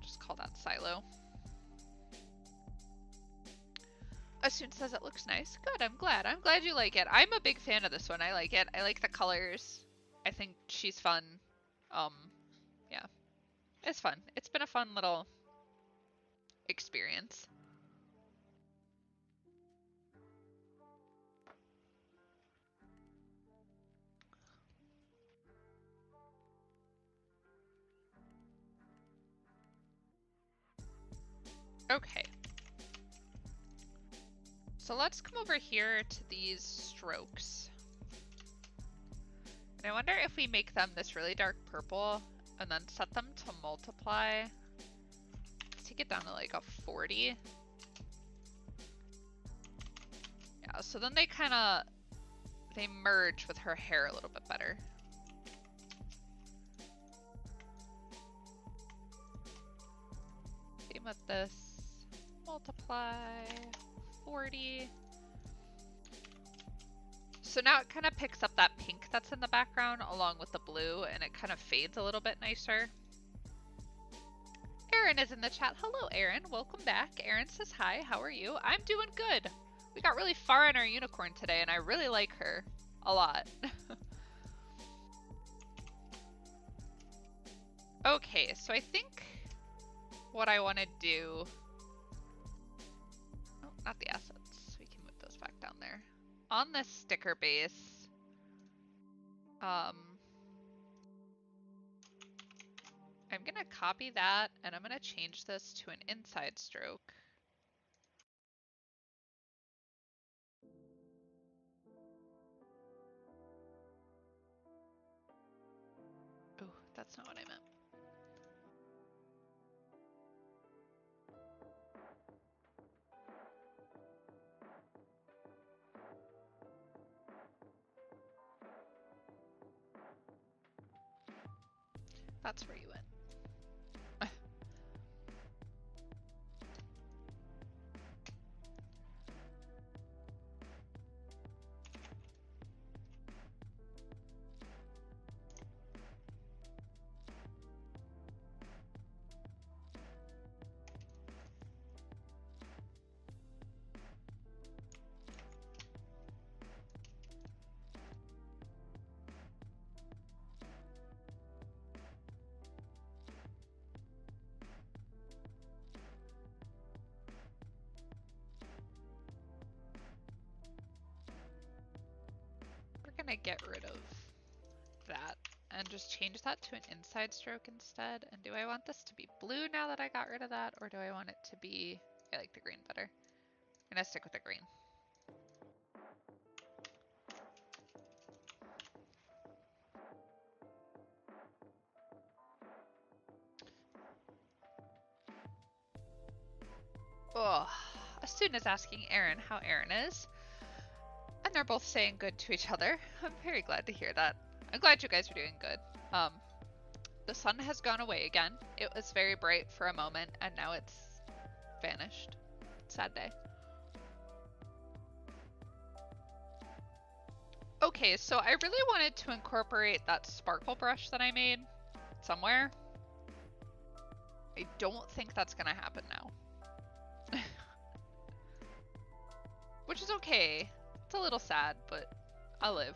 Just call that silo. Assun says it looks nice. Good, I'm glad. I'm glad you like it. I'm a big fan of this one. I like it. I like the colors. I think she's fun. Yeah. It's fun. It's been a fun little experience. Okay. So let's come over here to these strokes. And I wonder if we make them this really dark purple and then set them to multiply. Let's take it down to like a 40. Yeah, so then they merge with her hair a little bit better. Same with this. Multiply 40. So now it kind of picks up that pink that's in the background along with the blue, and it kind of fades a little bit nicer. Erin is in the chat. Hello, Erin. Welcome back. Erin says hi. How are you? I'm doing good. We got really far in our unicorn today, and I really like her a lot. Okay, so I think what I want to do... Oh, not the assets. We can move those back down there. On this sticker base, I'm gonna copy that and I'm gonna change this to an inside stroke. Oh, that's not what I meant. That's where you went. gonna get rid of that and just change that to an inside stroke instead. And do I want this to be blue now that I got rid of that, or do I want it to be, I like the green better. I'm gonna stick with the green. Oh, a student is asking Erin how Erin is, and they're both saying good to each other. I'm very glad to hear that. I'm glad you guys are doing good. The sun has gone away again. It was very bright for a moment, and now it's vanished. Sad day. Okay, so I really wanted to incorporate that sparkle brush that I made somewhere. I don't think that's gonna happen now. Which is okay. It's a little sad, but I'll live.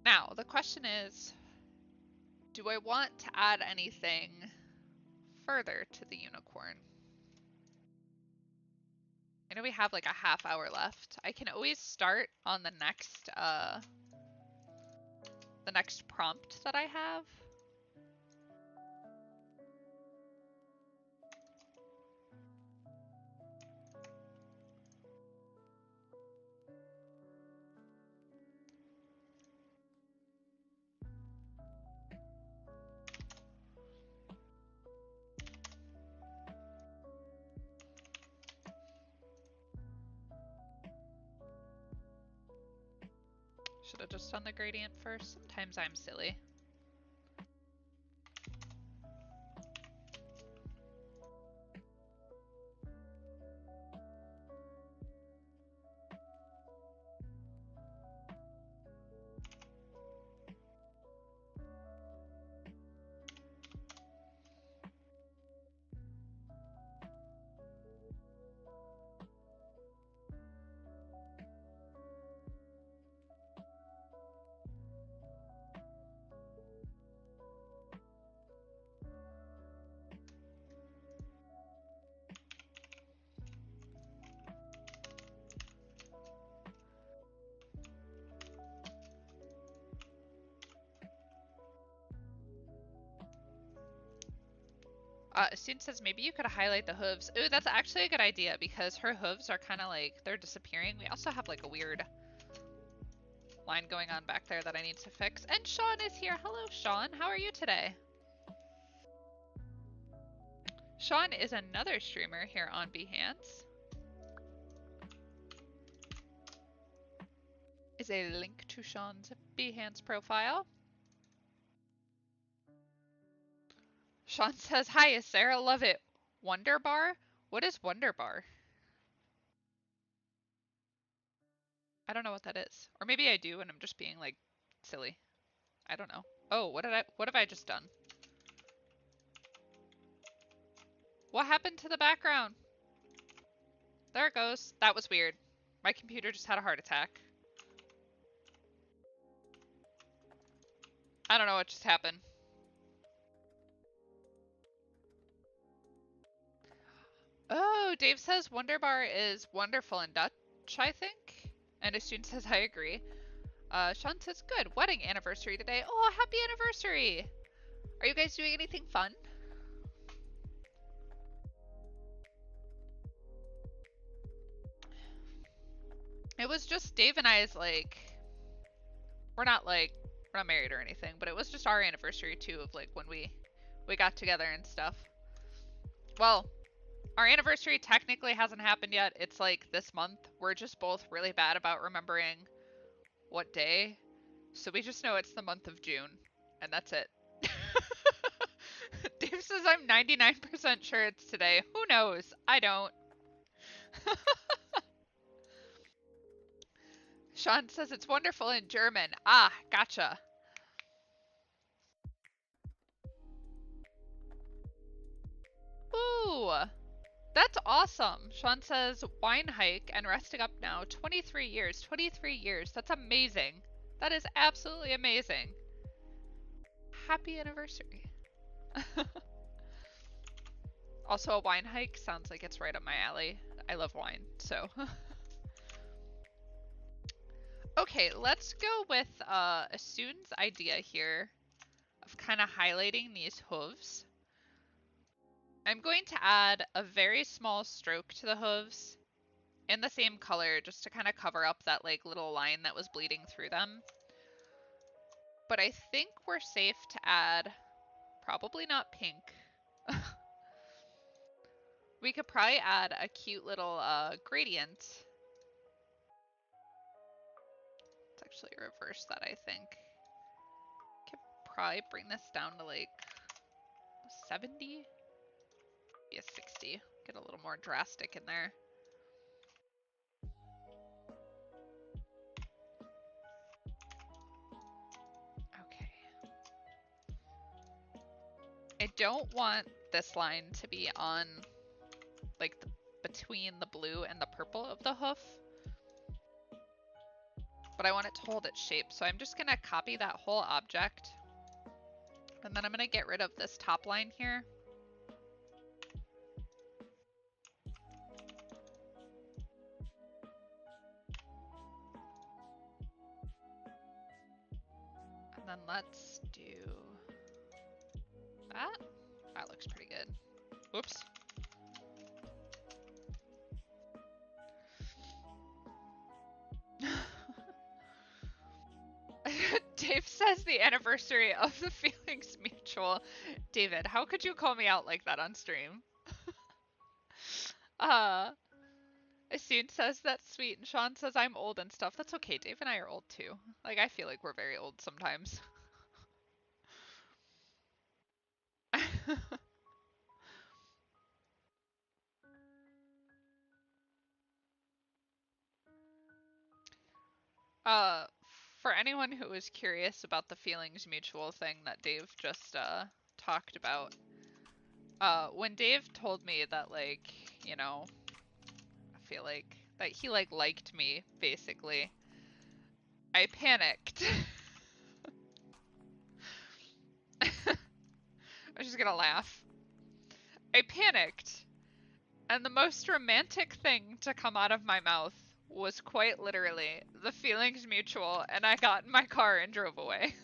Now, the question is, do I want to add anything further to the unicorn? I know we have like a half hour left. I can always start on the next prompt that I have. Should have just done the gradient first. Sometimes I'm silly. A student says maybe you could highlight the hooves. Ooh, that's actually a good idea because her hooves are kind of like, they're disappearing. We also have like a weird line going on back there that I need to fix. And Sean is here. Hello, Sean. How are you today? Sean is another streamer here on Behance. Is a link to Sean's Behance profile. Sean says, hi, Sarah, love it. Wonder Bar? What is Wonder Bar? I don't know what that is. Or maybe I do and I'm just being like silly. I don't know. Oh, what have I just done? What happened to the background? There it goes. That was weird. My computer just had a heart attack. I don't know what just happened. Oh, Dave says Wonder Bar is wonderful in Dutch, I think. And a student says, I agree. Sean says, good. Wedding anniversary today. Oh, happy anniversary. Are you guys doing anything fun? It was just Dave and I's like, we're not married or anything, but it was just our anniversary too of like when we got together and stuff. Well, our anniversary technically hasn't happened yet. It's like this month. We're just both really bad about remembering what day. So we just know it's the month of June and that's it. Dave says I'm 99% sure it's today. Who knows? I don't. Sean says it's wonderful in German. Ah, gotcha. Ooh, that's awesome. Sean says wine hike and resting up now. 23 years. 23 years. That's amazing. That is absolutely amazing. Happy anniversary. Also, a wine hike sounds like it's right up my alley. I love wine, so. Okay, let's go with Asun's idea here of kind of highlighting these hooves. I'm going to add a very small stroke to the hooves in the same color just to kind of cover up that like little line that was bleeding through them. But I think we're safe to add, probably not pink. We could probably add a cute little gradient. Let's actually reverse that, I think. Could probably bring this down to like 70? Yeah, 60. Get a little more drastic in there. Okay. I don't want this line to be on like between the blue and the purple of the hoof, but I want it to hold its shape. So I'm just gonna copy that whole object, and then I'm gonna get rid of this top line here. And then let's do that. That looks pretty good. Whoops. Dave says the anniversary of the Feelings Mutual. David, how could you call me out like that on stream? Asun says that's sweet, and Sean says I'm old and stuff. That's okay, Dave and I are old too. Like, I feel like we're very old sometimes. uh, for anyone who is curious about the Feelings Mutual thing that Dave just talked about, when Dave told me that, like, you know, I feel like that he like liked me basically, I panicked. I'm just gonna laugh. I panicked, and the most romantic thing to come out of my mouth was quite literally the Feelings Mutual, and I got in my car and drove away.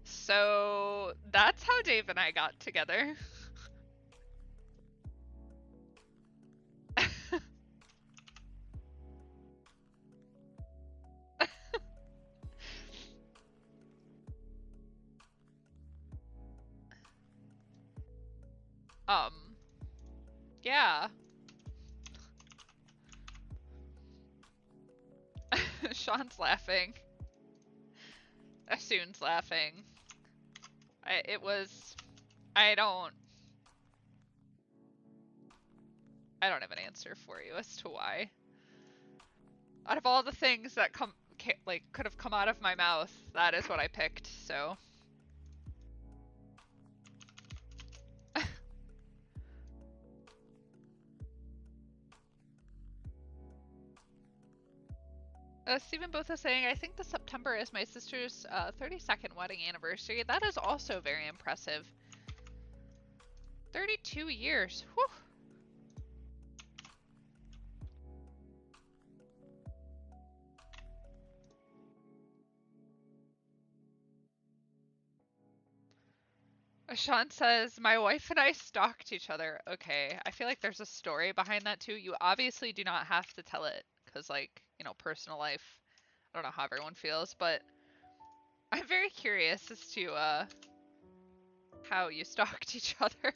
So that's how Dave and I got together. Yeah. Sean's laughing. Asun's laughing. I don't have an answer for you as to why. Out of all the things that could have come out of my mouth, that is what I picked, so. Stephen Booth is saying, I think the September is my sister's 32nd wedding anniversary. That is also very impressive. 32 years. Whew. Sean says, my wife and I stalked each other. Okay, I feel like there's a story behind that too. You obviously do not have to tell it, because, like, you know, personal life, I don't know how everyone feels, but I'm very curious as to how you stalked each other.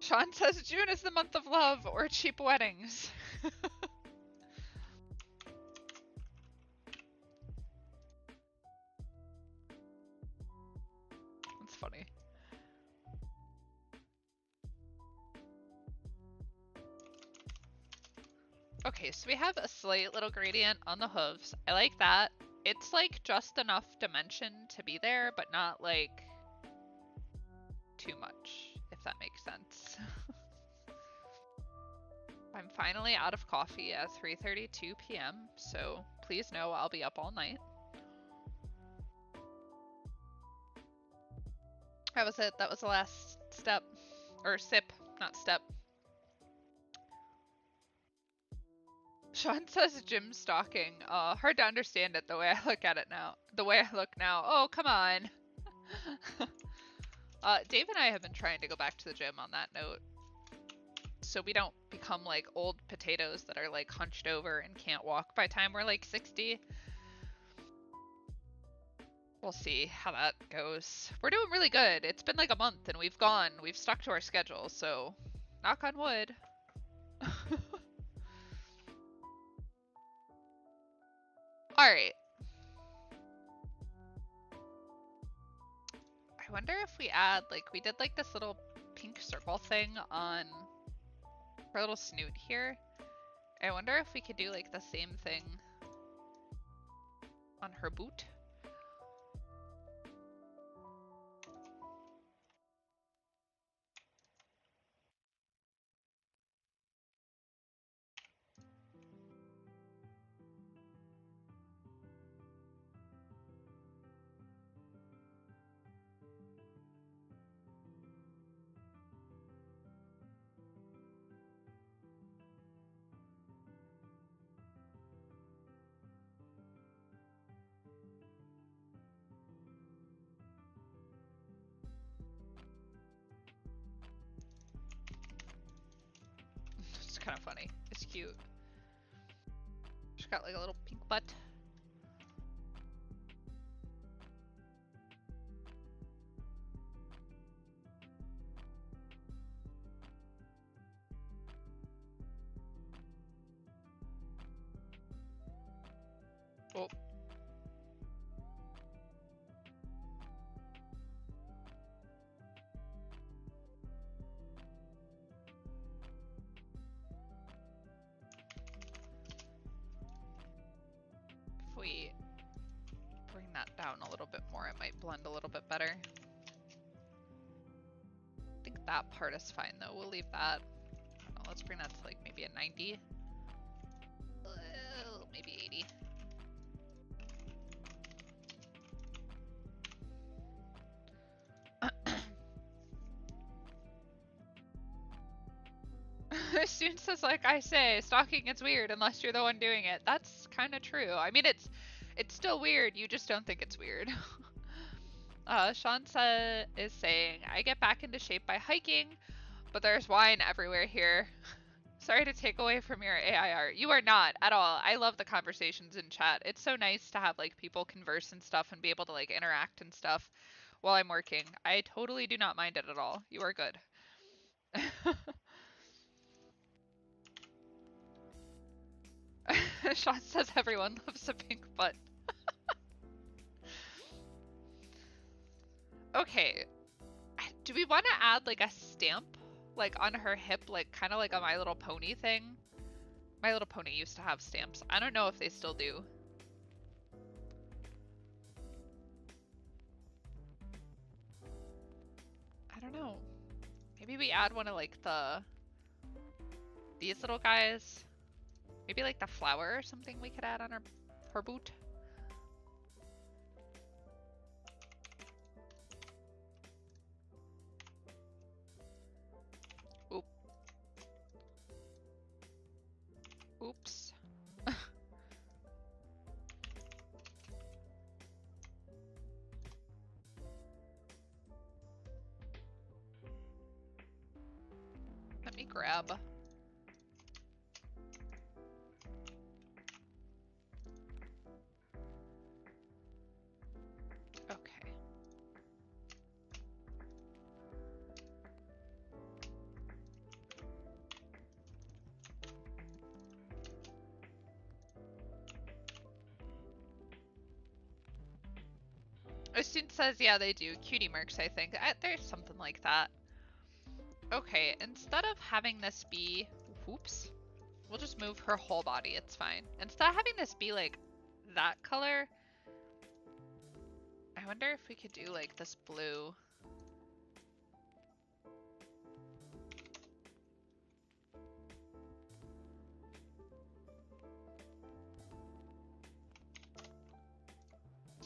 Sean says June is the month of love or cheap weddings. That's funny. Okay, so we have a slight little gradient on the hooves. I like that. It's like just enough dimension to be there, but not like too much, if that makes sense. I'm finally out of coffee at 3:32 p.m., so please know I'll be up all night. That was it. That was the last step. Or sip, not step. Sean says gym stalking. Hard to understand it the way I look at it now. The way I look now. Oh, come on. Dave and I have been trying to go back to the gym on that note, so we don't become like old potatoes that are like hunched over and can't walk by the time we're like 60. We'll see how that goes. We're doing really good. It's been like a month and we've stuck to our schedule, so knock on wood. Alright. I wonder if we add, like, we did like this little pink circle thing on her little snoot here. I wonder if we could do like the same thing on her boot. It's kind of funny. It's cute. She's got like a little pink butt. Oh. If we bring that down a little bit more, it might blend a little bit better. I think that part is fine though. We'll leave that. I don't know, let's bring that to like maybe a 90. Maybe 80. Student says, like I say, stalking is weird unless you're the one doing it. That's kind of true. I mean, it's still weird. You just don't think it's weird. Sean is saying, I get back into shape by hiking, but there's wine everywhere here. Sorry to take away from your AI art. You are not at all. I love the conversations in chat. It's so nice to have like people converse and stuff and be able to like interact and stuff while I'm working. I totally do not mind it at all. You are good. Sean says everyone loves a pink butt. Okay. Do we want to add like a stamp like on her hip, like kind of like a My Little Pony thing? My Little Pony used to have stamps. I don't know if they still do. I don't know. Maybe we add one of like these little guys. Maybe like the flower or something we could add on her boot. Oop. Oops. Let me grab. Okay. A student says, yeah, they do. Cutie Mercs, I think. There's something like that. Okay, instead of having this be... Whoops. We'll just move her whole body. It's fine. Instead of having this be, like, that color, I wonder if we could do, like, this blue.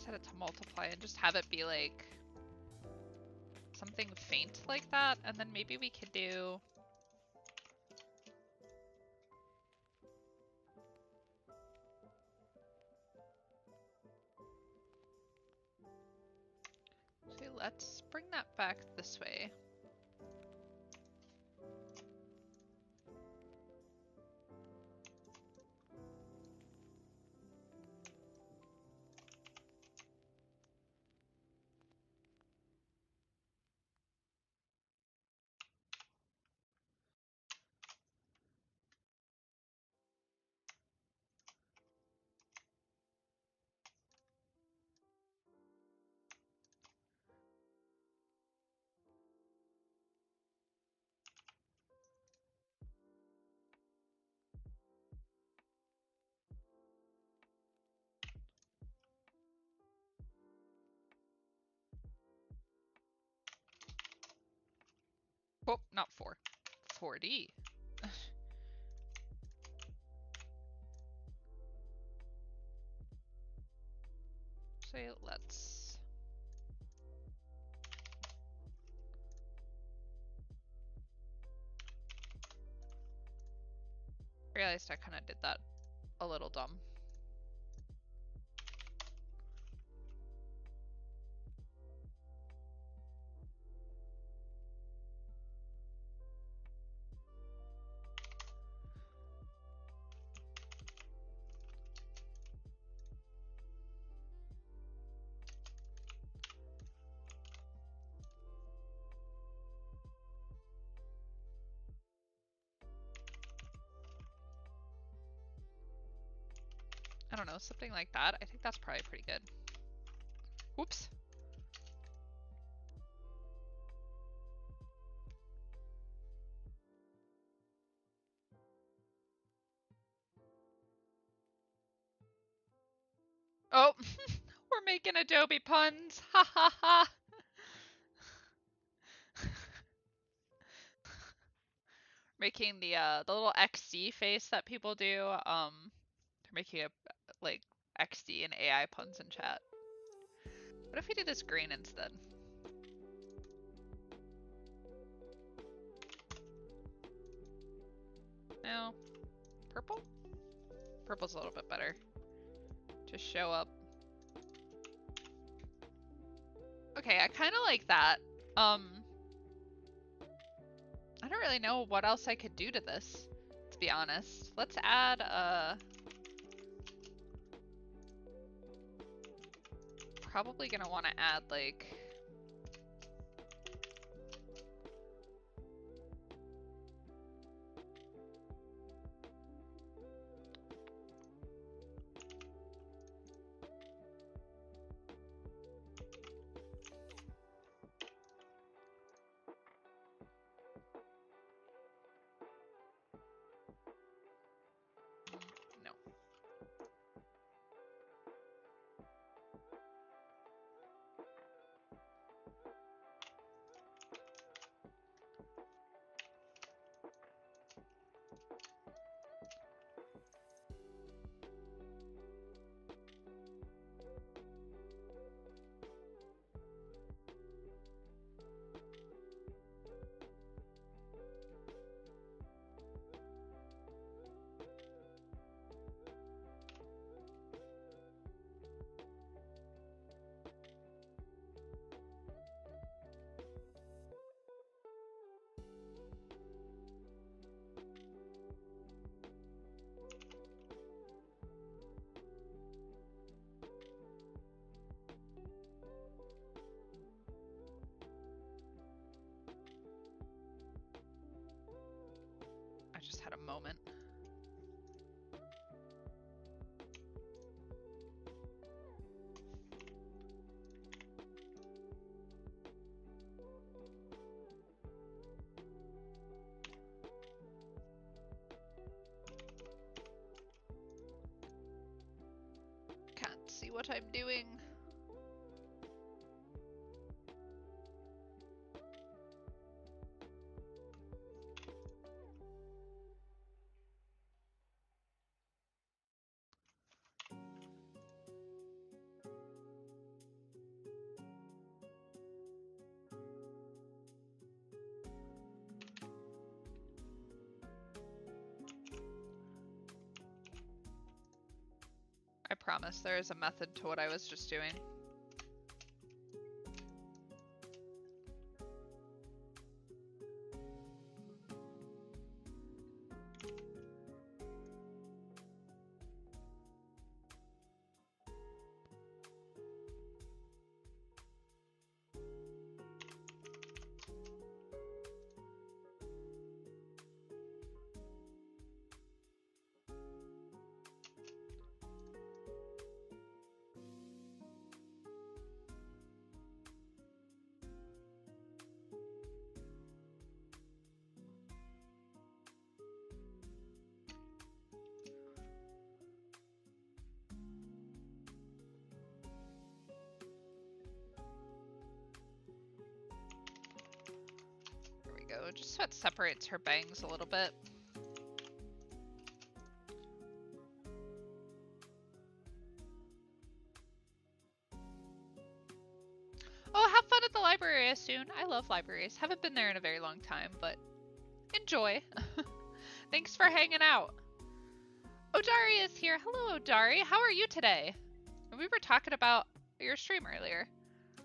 set it to multiply and just have it be like something faint like that, and then maybe we could do okay, let's bring that back this way. Oh, not 4. 4D. So let's realized I kind of did that a little dumb. I don't know, something like that. I think that's probably pretty good. Whoops. Oh, we're making Adobe puns. Ha ha ha. Making the little XD face that people do. They're making a like XD and AI puns in chat. What if we do this green instead? No. Purple? Purple's a little bit better. Just show up. Okay, I kind of like that. I don't really know what else I could do to this, to be honest. Let's add probably gonna want to add like no. I just had a moment. Can't see what I'm doing. promise there is a method to what I was just doing. Go, just so it separates her bangs a little bit. Oh, have fun at the library soon. I love libraries. Haven't been there in a very long time, but enjoy. Thanks for hanging out. Odari is here. Hello, Odari. How are you today? We were talking about your stream earlier.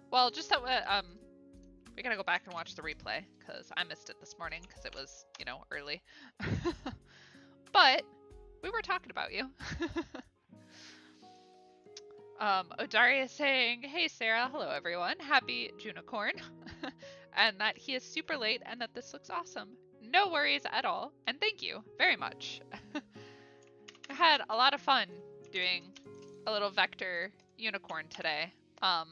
Well, just that we gotta go back and watch the replay because I missed it this morning because it was, you know, early. But we were talking about you. Odari is saying, hey Sarah, hello everyone, happy Junicorn, and that he is super late and that this looks awesome. No worries at all, and thank you very much. I had a lot of fun doing a little vector unicorn today. Alright,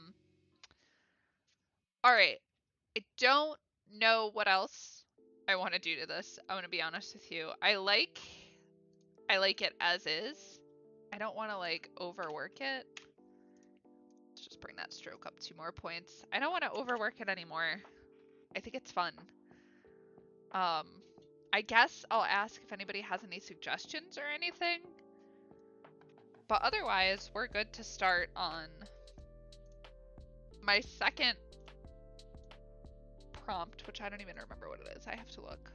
I don't know what else I want to do to this. I want to be honest with you. I like it as is. I don't want to like overwork it. Let's just bring that stroke up 2 more points. I don't want to overwork it anymore. I think it's fun. I guess I'll ask if anybody has any suggestions or anything. But otherwise, we're good to start on my second prompt, which I don't even remember what it is. I have to look.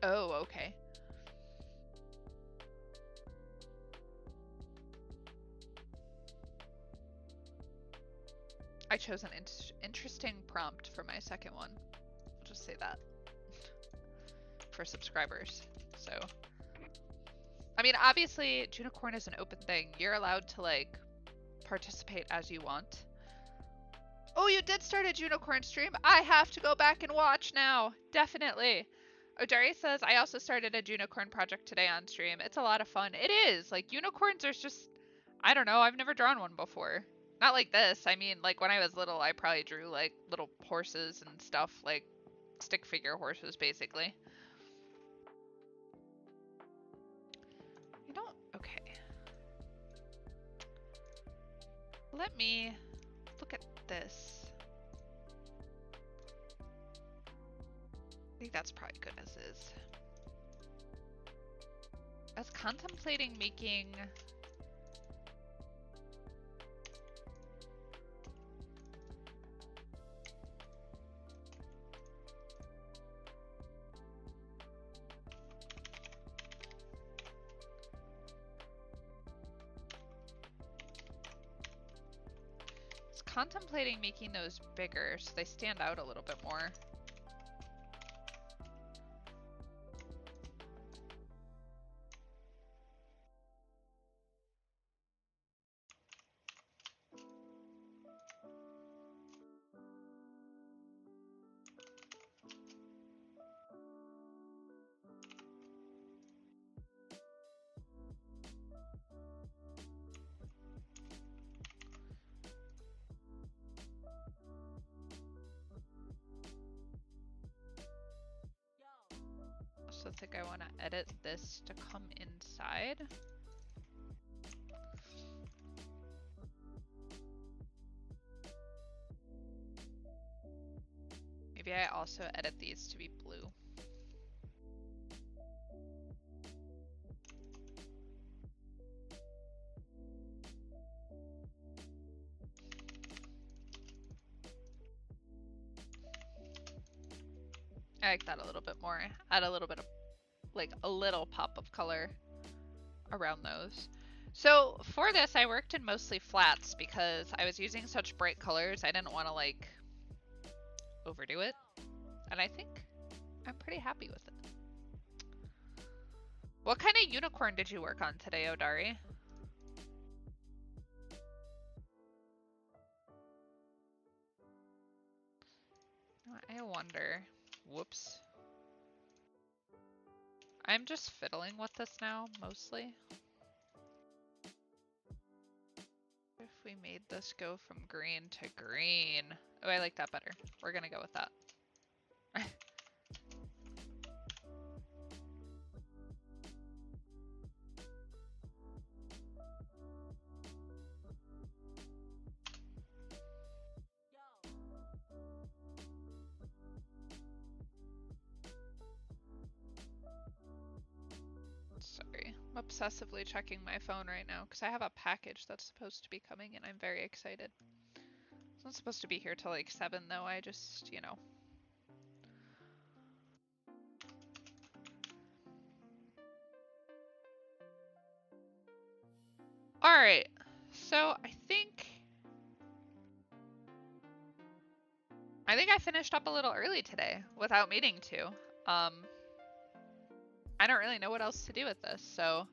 Oh, okay. I chose an interesting prompt for my second one. I'll just say that. For subscribers. So, I mean, obviously, Junicorn is an open thing. You're allowed to, like, participate as you want. Oh, you did start a Junicorn stream? I have to go back and watch now. Definitely. Odari says, I also started a Junicorn project today on stream. It's a lot of fun. It is. Like, unicorns are just, I don't know. I've never drawn one before. Not like this. I mean, like, when I was little, I probably drew, like, little horses and stuff. Like, stick figure horses, basically. You don't... Okay. Let me look at this. I think that's probably good as is. I was contemplating making... contemplating making those bigger so they stand out a little bit more. I think I want to edit this to come inside. Maybe I also edit these to be blue. I like that a little bit more. Add a little bit of like a little pop of color around those. So for this, I worked in mostly flats because I was using such bright colors. I didn't want to like overdo it. And I think I'm pretty happy with it. What kind of unicorn did you work on today, Odari? I wonder. Whoops. I'm just fiddling with this now, mostly. If we made this go from green to green. Oh, I like that better. We're gonna go with that. Sorry, I'm obsessively checking my phone right now because I have a package that's supposed to be coming and I'm very excited. It's not supposed to be here till like 7 though, I just, you know. Alright, so I think I finished up a little early today without meaning to. I don't really know what else to do with this, so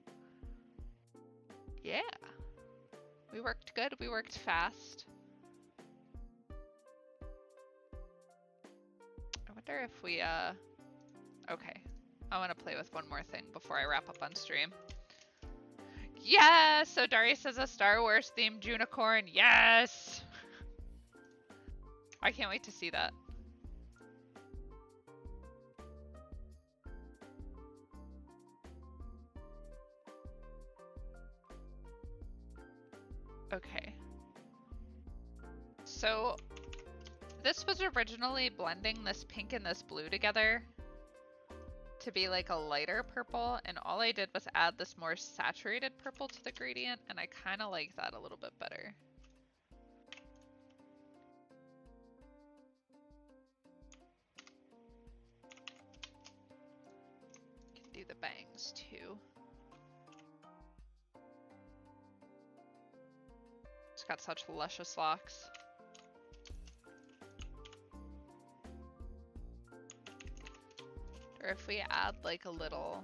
yeah. We worked good, we worked fast. I wonder if we, okay. I want to play with one more thing before I wrap up on stream. Yes! So Darius is a Star Wars themed Junicorn. Yes! I can't wait to see that. Okay. So this was originally blending this pink and this blue together to be like a lighter purple, and all I did was add this more saturated purple to the gradient, and I kind of like that a little bit better. Can do the bangs too. It's got such luscious locks. Or if we add like a little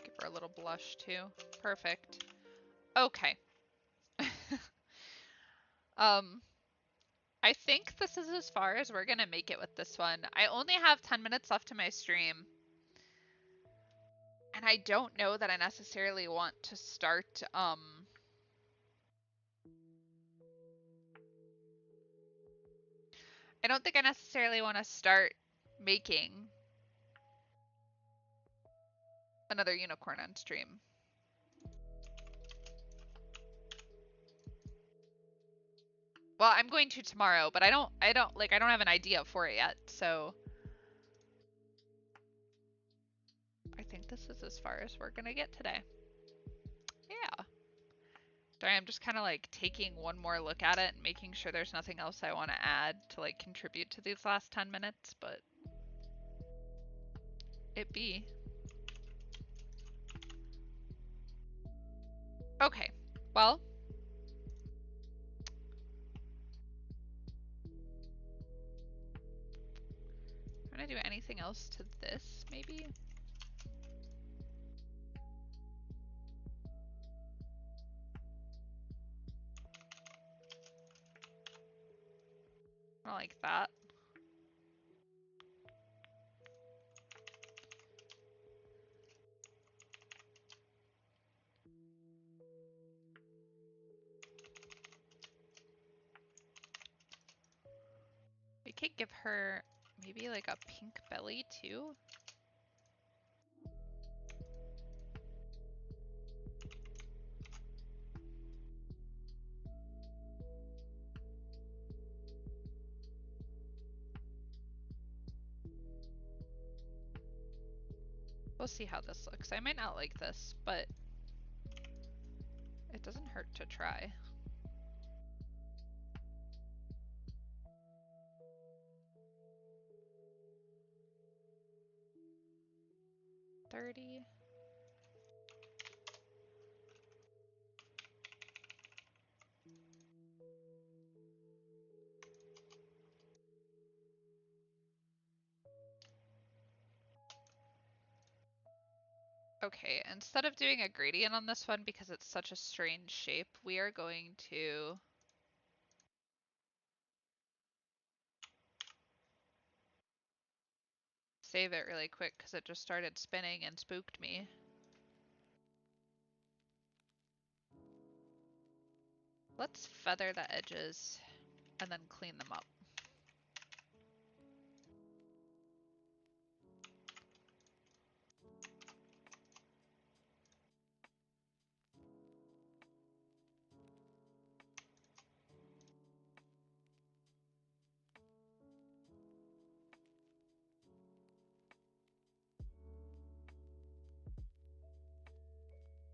give her a little blush too. Perfect. Okay. I think this is as far as we're gonna make it with this one. I only have 10 minutes left in my stream. And I don't know that I necessarily want to start, I don't think I necessarily want to start making another unicorn on stream. Well, I'm going to tomorrow, but I don't have an idea for it yet, so I think this is as far as we're gonna get today. Yeah. Sorry, I'm just kind of like taking one more look at it and making sure there's nothing else I want to add to like contribute to these last 10 minutes, but it be. Okay, well. I'm gonna do anything else to this, maybe? I like that. We could give her maybe like a pink belly too. we'll see how this looks. I might not like this, but it doesn't hurt to try. $30. Okay, instead of doing a gradient on this one because it's such a strange shape, we are going to save it really quick because it just started spinning and spooked me. Let's feather the edges and then clean them up.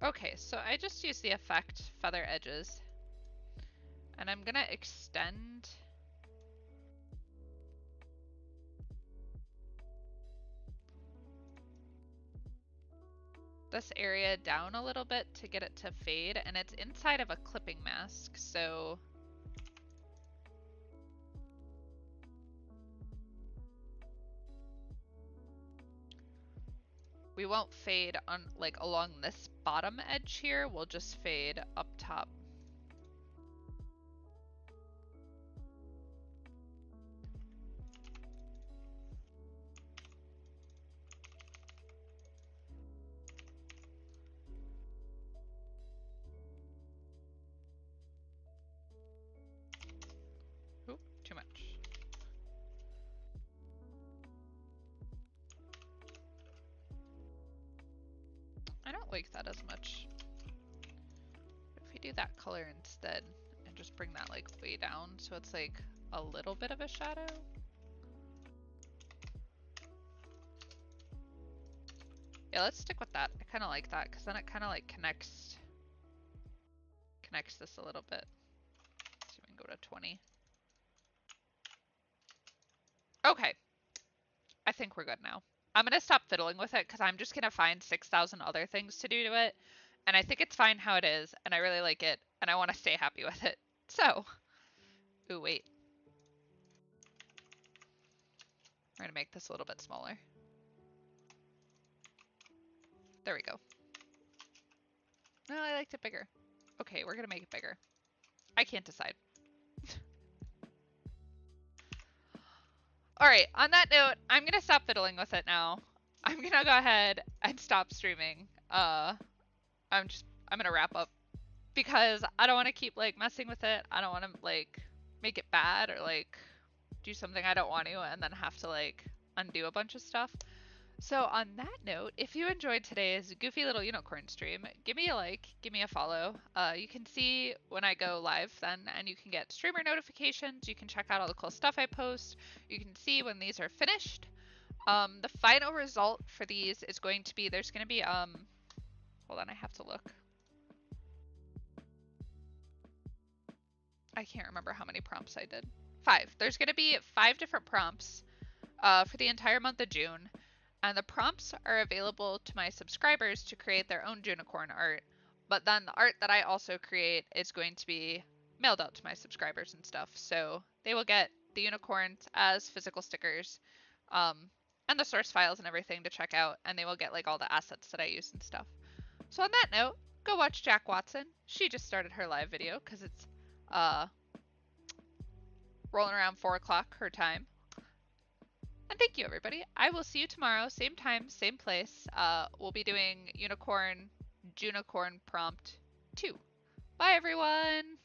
Okay, so I just used the effect feather edges, and I'm gonna extend this area down a little bit to get it to fade, and it's inside of a clipping mask, so we won't fade on like along this bottom edge here, we'll just fade up top. Oop, too much. I don't like that as much. If we do that color instead and just bring that like way down so it's like a little bit of a shadow. Yeah, let's stick with that. I kind of like that because then it kind of like connects this a little bit. So we can go to 20. Okay, I think we're good now. I'm gonna stop fiddling with it because I'm just gonna find 6,000 other things to do to it. And I think it's fine how it is, and I really like it, and I want to stay happy with it. So, ooh, wait. We're gonna make this a little bit smaller. There we go. No, I liked it bigger. Okay, we're gonna make it bigger. I can't decide. Alright, on that note, I'm gonna stop fiddling with it now. I'm gonna go ahead and stop streaming. I'm gonna wrap up because I don't want to keep like messing with it. I don't want to like make it bad or like do something I don't want to and then have to like undo a bunch of stuff. So on that note, if you enjoyed today's goofy little unicorn stream, give me a like, give me a follow. You can see when I go live then, and you can get streamer notifications. You can check out all the cool stuff I post. You can see when these are finished. The final result for these is going to be, there's going to be, hold on, I have to look. I can't remember how many prompts I did. 5. There's going to be 5 different prompts for the entire month of June. And the prompts are available to my subscribers to create their own Junicorn art. But then the art that I also create is going to be mailed out to my subscribers and stuff. So they will get the unicorns as physical stickers and the source files and everything to check out. And they will get like all the assets that I use and stuff. So on that note, go watch Jack Watson. She just started her live video because it's rolling around 4 o'clock her time. And thank you, everybody. I will see you tomorrow, same time, same place. We'll be doing Junicorn prompt 2. Bye, everyone!